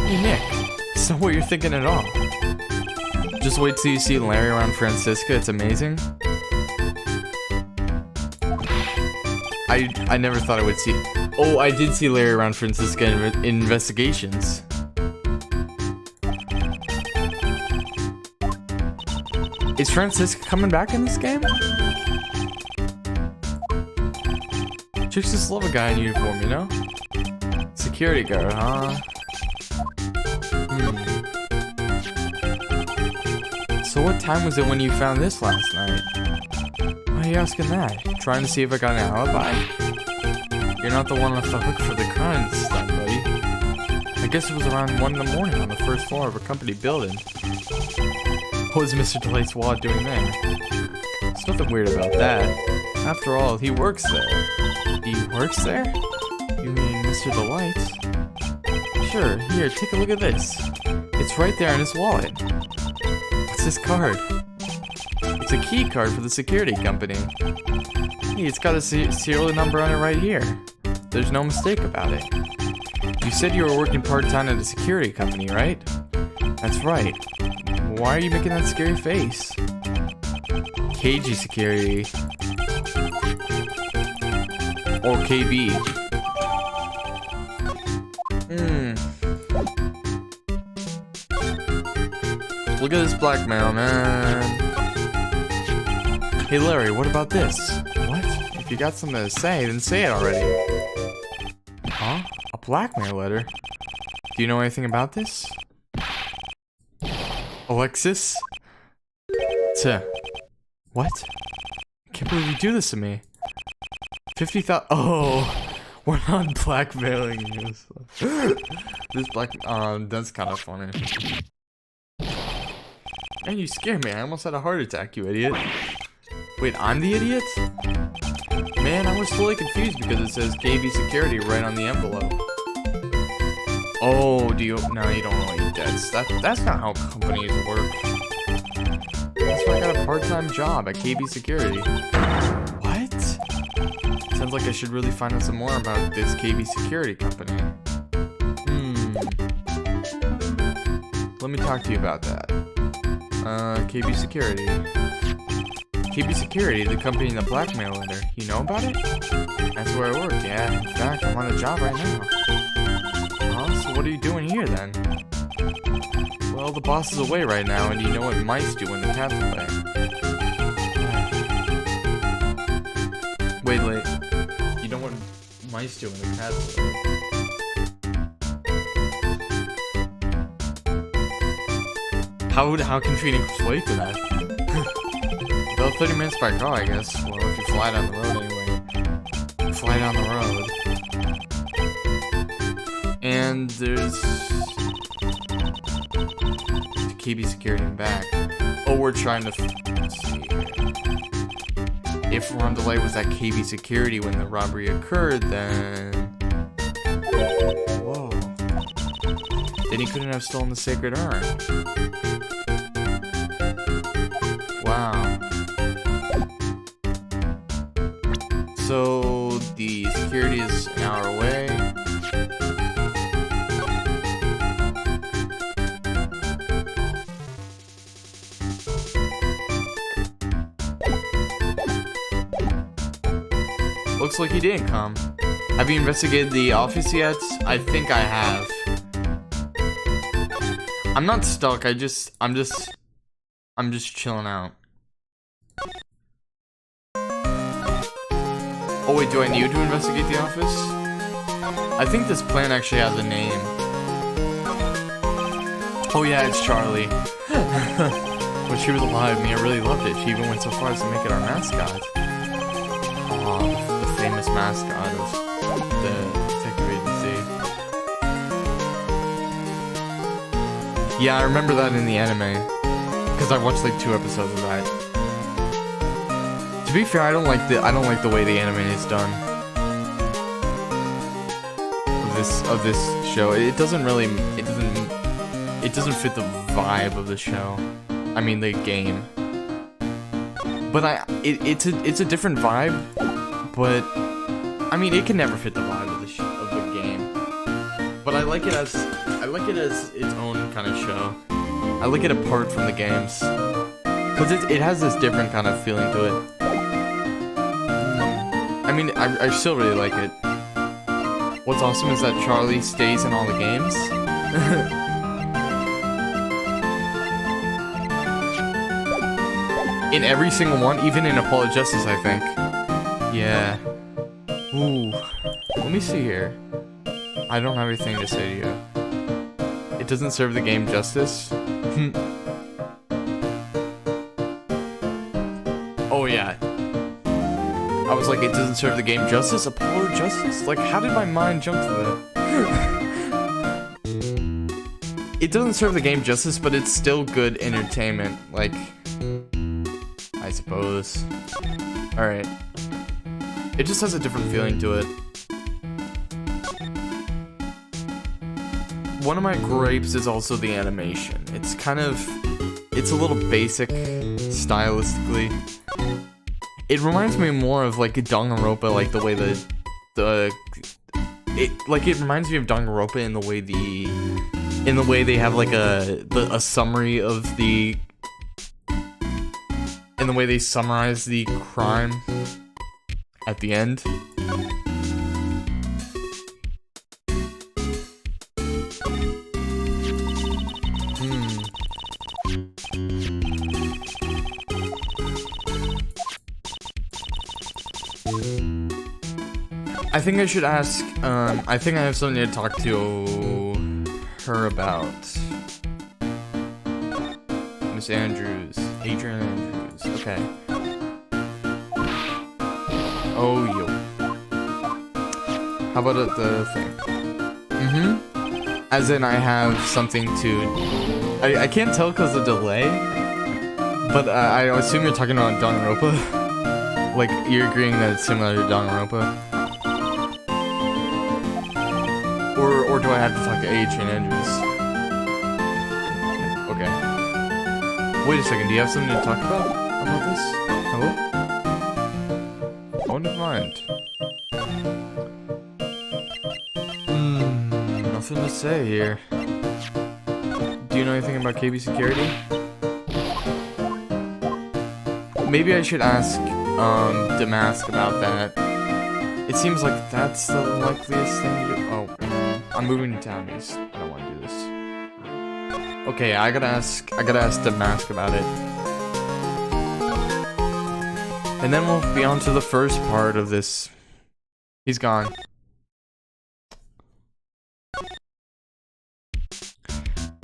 Hey, Nick. It's not what you're thinking at all. Just wait till you see Larry around Francisca. It's amazing. I never thought I would see... Oh, I did see Larry around Francisca in Investigations. Is Francisca coming back in this game? Chicks just love a guy in uniform, you know? Security guard, huh? So what time was it when you found this last night? Why are you asking that? Trying to see if I got an alibi? You're not the one off the hook for the crime this time, buddy. I guess it was around 1 in the morning on the first floor of a company building. What was Mr. Delight's wallet doing there? There's nothing weird about that. After all, he works there. He works there? You mean Mr. Delight? Sure, here, take a look at this. It's right there in his wallet. What's this card? It's a key card for the security company. Hey, it's got a serial number on it right here. There's no mistake about it. You said you were working part-time at a security company, right? That's right. Why are you making that scary face? KG Security. Or KB. Look at this blackmail, man. Hey Larry, what about this? What? If you got something to say, then say it already. Huh? A blackmail letter? Do you know anything about this? Alexis? What? I can't believe you do this to me. 50,000. Oh, we're not blackmailing you. This that's kind of funny. Man, you scared me. I almost had a heart attack, you idiot. Wait, I'm the idiot? Man, I was totally confused because it says KB Security right on the envelope. Oh, no, you don't really debts. That's not how companies work. That's why I got a part-time job at KB Security. What? Sounds like I should really find out some more about this KB Security company. Let me talk to you about that. KB Security. KB Security, the company in the blackmail letter. You know about it? That's where I work, yeah. In fact, I'm on a job right now. So what are you doing here then? Well, the boss is away right now, and you know what mice do when the cat's away. Wait. You know what mice do when the cat's away? How can Phoenix relate to that? About 30 minutes by car, I guess. Well, if you fly down the road anyway. Fly down the road. And there's KB Security and back. Oh, we're trying to let's see here. If Ron DeLay was at KB Security when the robbery occurred, then whoa. Then he couldn't have stolen the sacred urn. Wow. So the security is an hour away. Looks like he didn't come. Have you investigated the office yet? I think I have. I'm not stuck. I'm just chilling out. Oh wait, do I need to investigate the office? I think this plan actually has a name. Oh yeah, it's Charlie. When she was alive, Mia really loved it. She even went so far as to make it our mascot. Aw, the famous mascot of the detective agency. Yeah, I remember that in the anime. Because I watched like 2 episodes of that. To be fair, I don't like the way the anime is done. this show. It doesn't fit the vibe of the show. I mean the game. But it's a different vibe. But I mean it can never fit the vibe of the game. But I like it as its own kind of show. I like it apart from the games. Cause it has this different kind of feeling to it. I mean, I still really like it. What's awesome is that Charlie stays in all the games. In every single one, even in Apologists, I think. Yeah. Ooh. Let me see here. I don't have anything to say to you. It doesn't serve the game justice. Oh yeah. I was like, it doesn't serve the game justice? Apollo justice? Like, how did my mind jump to that? It doesn't serve the game justice, but it's still good entertainment. Like, I suppose. Alright. It just has a different feeling to it. One of my gripes is also the animation. It's kind of... It's a little basic, stylistically. It reminds me more of like Danganronpa, like the way it reminds me of Danganronpa in the way they have like a summary of the, in the way they summarize the crime at the end. I think I should ask, I think I have something to talk to her about. Miss Andrews. Adrian Andrews. Okay. Oh, yo. How about the thing? As in, I have something to... I can't tell because of the delay, but I assume you're talking about Danganronpa. Like, you're agreeing that it's similar to Danganronpa. Or do I have to talk to Adrian Andrews? Okay. Wait a second, do you have something to talk about this? Hello? Oh, never mind. Nothing to say here. Do you know anything about KB Security? Maybe I should ask, Damask about that. It seems like that's the likeliest thing to do. Oh, I'm moving to town, because I don't want to do this. Okay, I gotta ask Damask about it. And then we'll be on to the first part of this. He's gone.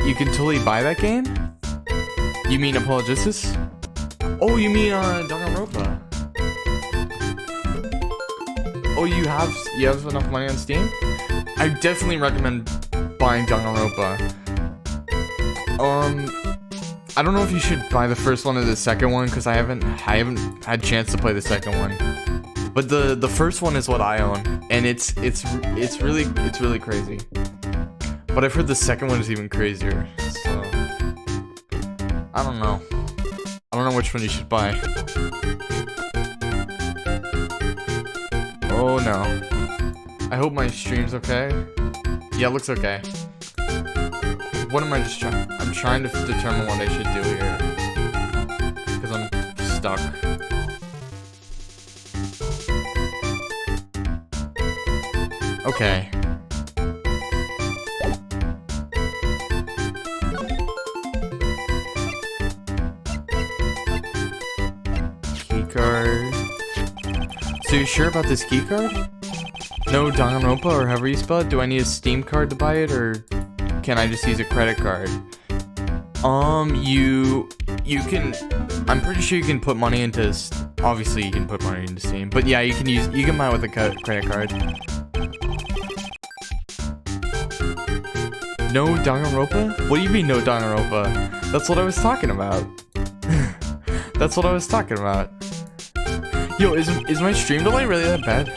You can totally buy that game? You mean Apologists? Oh, you mean, Danganronpa. Oh, you have enough money on Steam? I definitely recommend buying Danganronpa. I don't know if you should buy the first one or the second one, because I haven't had a chance to play the second one. But the first one is what I own, and it's really crazy. But I've heard the second one is even crazier, so I don't know. I don't know which one you should buy. Oh no. I hope my stream's okay. Yeah, it looks okay. What am I just trying? I'm trying to determine what I should do here. Because I'm stuck. Okay. Keycard. So you sure about this keycard? No Danganronpa, or however you spell it? Do I need a Steam card to buy it, or can I just use a credit card? You can... I'm pretty sure you can put money into... Obviously, you can put money into Steam. But yeah, you can buy it with a credit card. No Danganronpa? What do you mean, no Danganronpa? That's what I was talking about. That's what I was talking about. Yo, is my stream delay really that bad?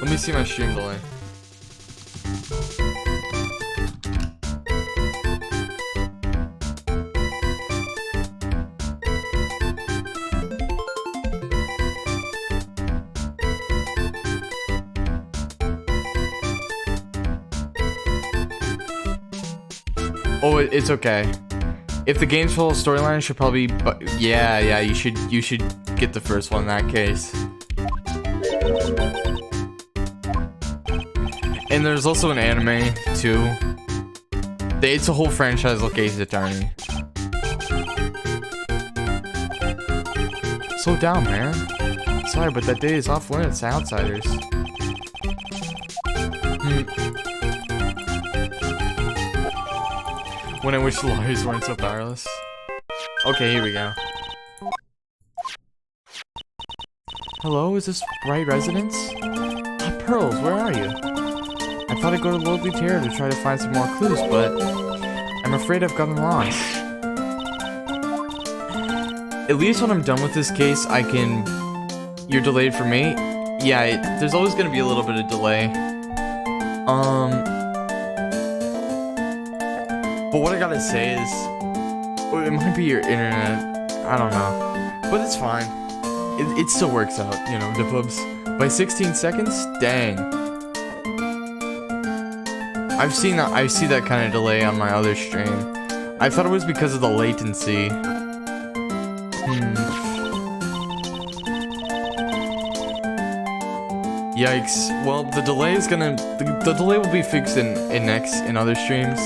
Let me see my stream delay. Oh, it's okay. If the game's full of storyline, it should probably. But yeah, you should get the first one in that case. And there's also an anime too. It's a whole franchise like Ace Attorney. Slow down, man. Sorry, but that day is off limits to outsiders. When I wish the lawyers weren't so powerless. Okay, here we go. Hello, is this right residence? Ah, Pearls, where are you? I thought I'd go to Lordly Terror to try to find some more clues, but I'm afraid I've gotten lost. At least when I'm done with this case, I can... You're delayed for me? Yeah, there's always gonna be a little bit of delay. But what I gotta say is, it might be your internet, I don't know, but it's fine. It still works out, you know, Dipubs. By 16 seconds? Dang. I see that kind of delay on my other stream. I thought it was because of the latency. Yikes. Well, the delay is gonna, the delay will be fixed in other streams.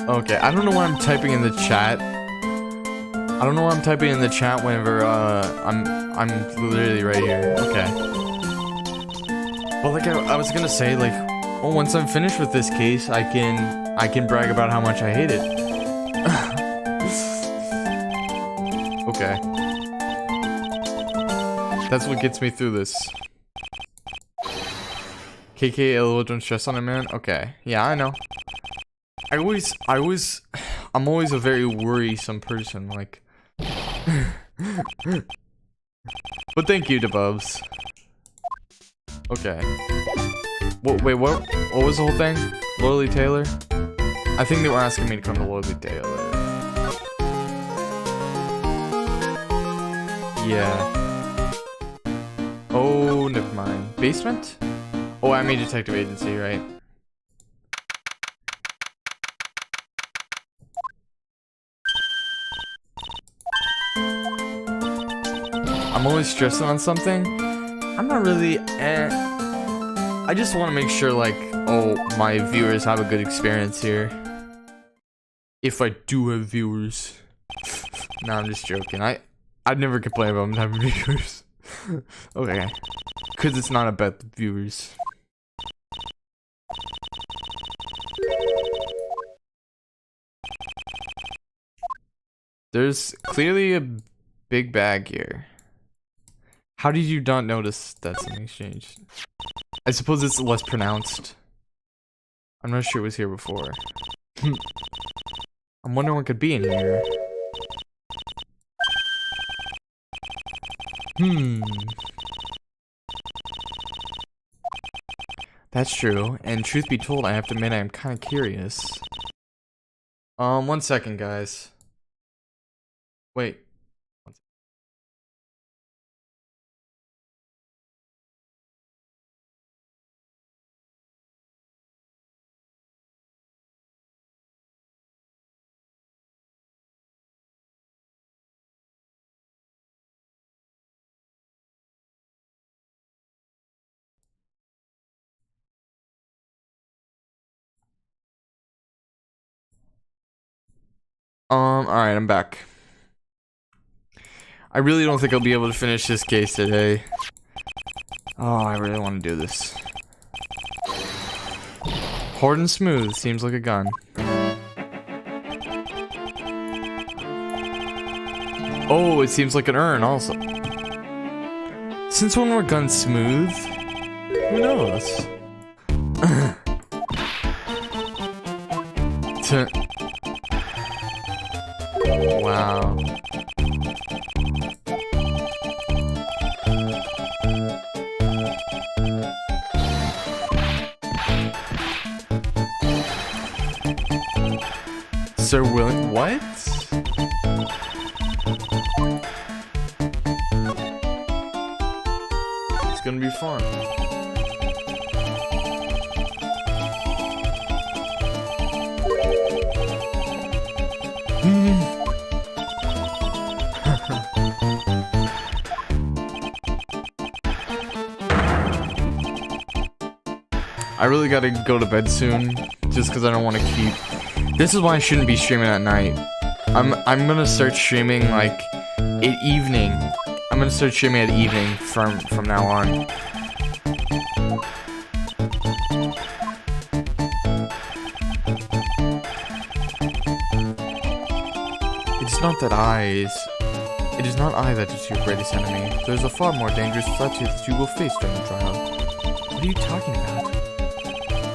Okay, I don't know what I'm typing in the chat. I don't know what I'm typing in the chat whenever I'm literally right here. Okay. But like I was gonna say, like, oh, once I'm finished with this case, I can brag about how much I hate it. Okay. That's what gets me through this. KK, don't stress on it, man. Okay. Yeah, I know. I'm always a very worrisome person, like. But thank you, Debubs. Okay. Wait, what was the whole thing? Lordly Taylor? I think they were asking me to come to Lordly Taylor. Yeah. Oh, never mind. Basement? Oh, I mean Detective Agency, right? I'm always stressing on something. I'm not really I just want to make sure, like, oh, my viewers have a good experience here. If I do have viewers. No, I'm just joking. I'd never complain about them having viewers. Okay. Because it's not about the viewers. There's clearly a big bag here. How did you not notice that something's changed? I suppose it's less pronounced. I'm not sure it was here before. I'm wondering what could be in here. That's true, and truth be told, I have to admit I am kind of curious. 1 second, guys. Wait. Alright, I'm back. I really don't think I'll be able to finish this case today. Oh, I really want to do this. Hard and smooth, seems like a gun. Oh, it seems like an urn also. Since when were guns smooth? Who knows? Wow. Sir William, what? It's gonna be fun. I really gotta go to bed soon, just because I don't want to keep. This is why I shouldn't be streaming at night. I'm gonna start streaming like at evening. I'm gonna start streaming at evening from now on. It is not I that is your greatest enemy. There's a far more dangerous threat that you will face during the trial. What are you talking about?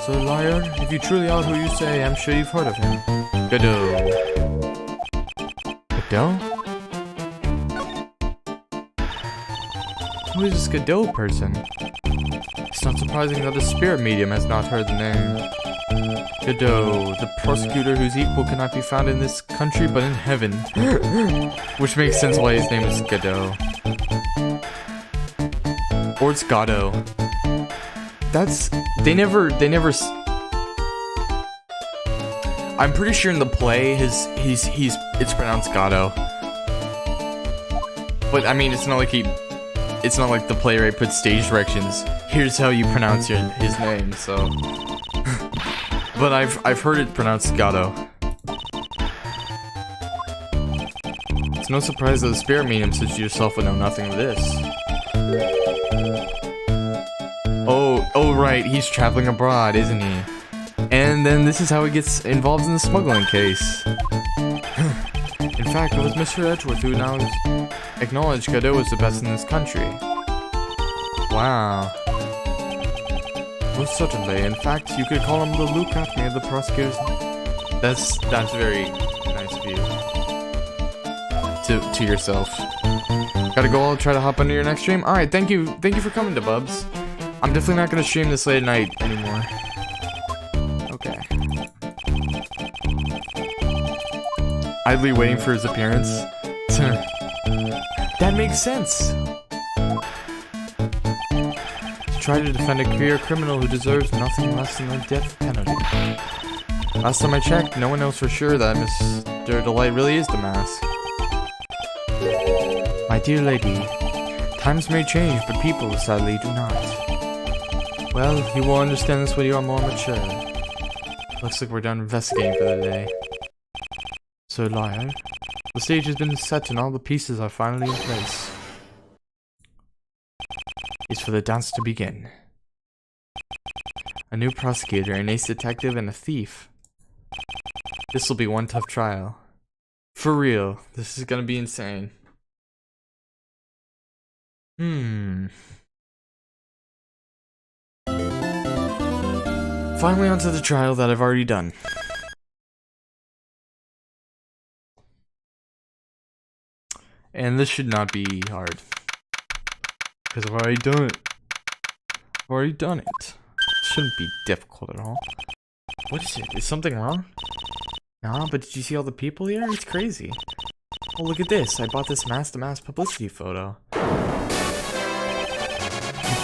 So, liar, if you truly are who you say, I'm sure you've heard of him. Godot. Godot? Who is this Godot person? It's not surprising that a spirit medium has not heard the name. Godot, the prosecutor whose equal cannot be found in this country but in heaven. Which makes sense why his name is Godot. Or it's Godot. That's... They never... I'm pretty sure in the play, it's pronounced Godot. But, I mean, it's not like the playwright put stage directions. Here's how you pronounce his name, so... But I've heard it pronounced Godot. It's no surprise that the spirit medium such as yourself would know nothing of this. Oh right, he's traveling abroad, isn't he? And then this is how he gets involved in the smuggling case. In fact, it was Mr. Edgeworth who now acknowledged Godot was the best in this country. Wow. Most certainly. In fact, you could call him the Luke Acme of the prosecutors. That's very nice of you. To yourself. Gotta go. I'll try to hop onto your next stream. Alright, thank you for coming to Bubs. I'm definitely not gonna stream this late at night anymore. Okay. Idly waiting for his appearance. That makes sense. Try to defend a career criminal who deserves nothing less than the death penalty. Last time I checked, no one knows for sure that Mr. Delight really is the mask. My dear lady, times may change, but people sadly do not. Well, you will understand this when you are more mature. Looks like we're done investigating for the day. So, liar, the stage has been set and all the pieces are finally in place. It's for the dance to begin. A new prosecutor, an ace detective, and a thief. This will be one tough trial. For real, this is gonna be insane. Finally onto the trial that I've already done. And this should not be hard. Because I've already done it. I've already done it. It shouldn't be difficult at all. What is it? Is something wrong? Nah, but did you see all the people here? It's crazy. Oh, look at this. I bought this mass-to-mass publicity photo. You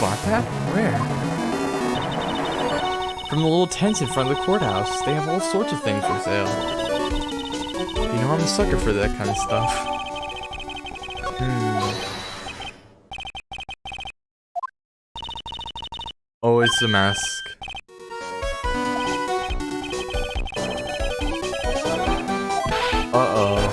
bought that? Where? From the little tents in front of the courthouse. They have all sorts of things for sale. You know I'm a sucker for that kind of stuff. Oh, it's a mask. Uh-oh.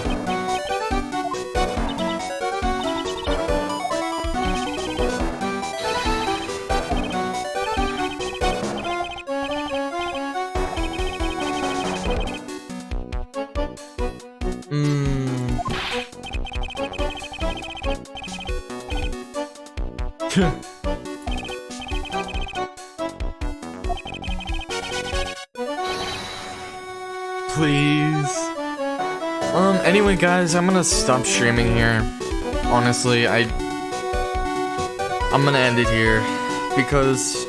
Please. Anyway, guys, I'm gonna stop streaming here. Honestly, I'm gonna end it here because.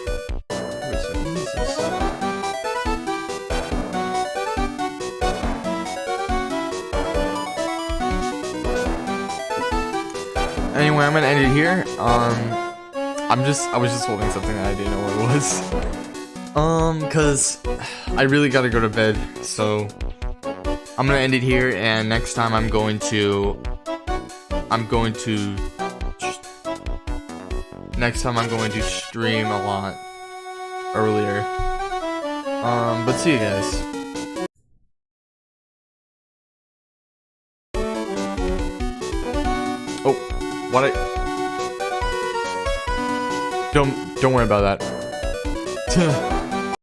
Anyway, I'm gonna end it here. I was just holding something that I didn't know what it was. Cause I really gotta go to bed, so I'm gonna end it here, and next time I'm going to stream a lot earlier. But see you guys. Oh, what don't worry about that.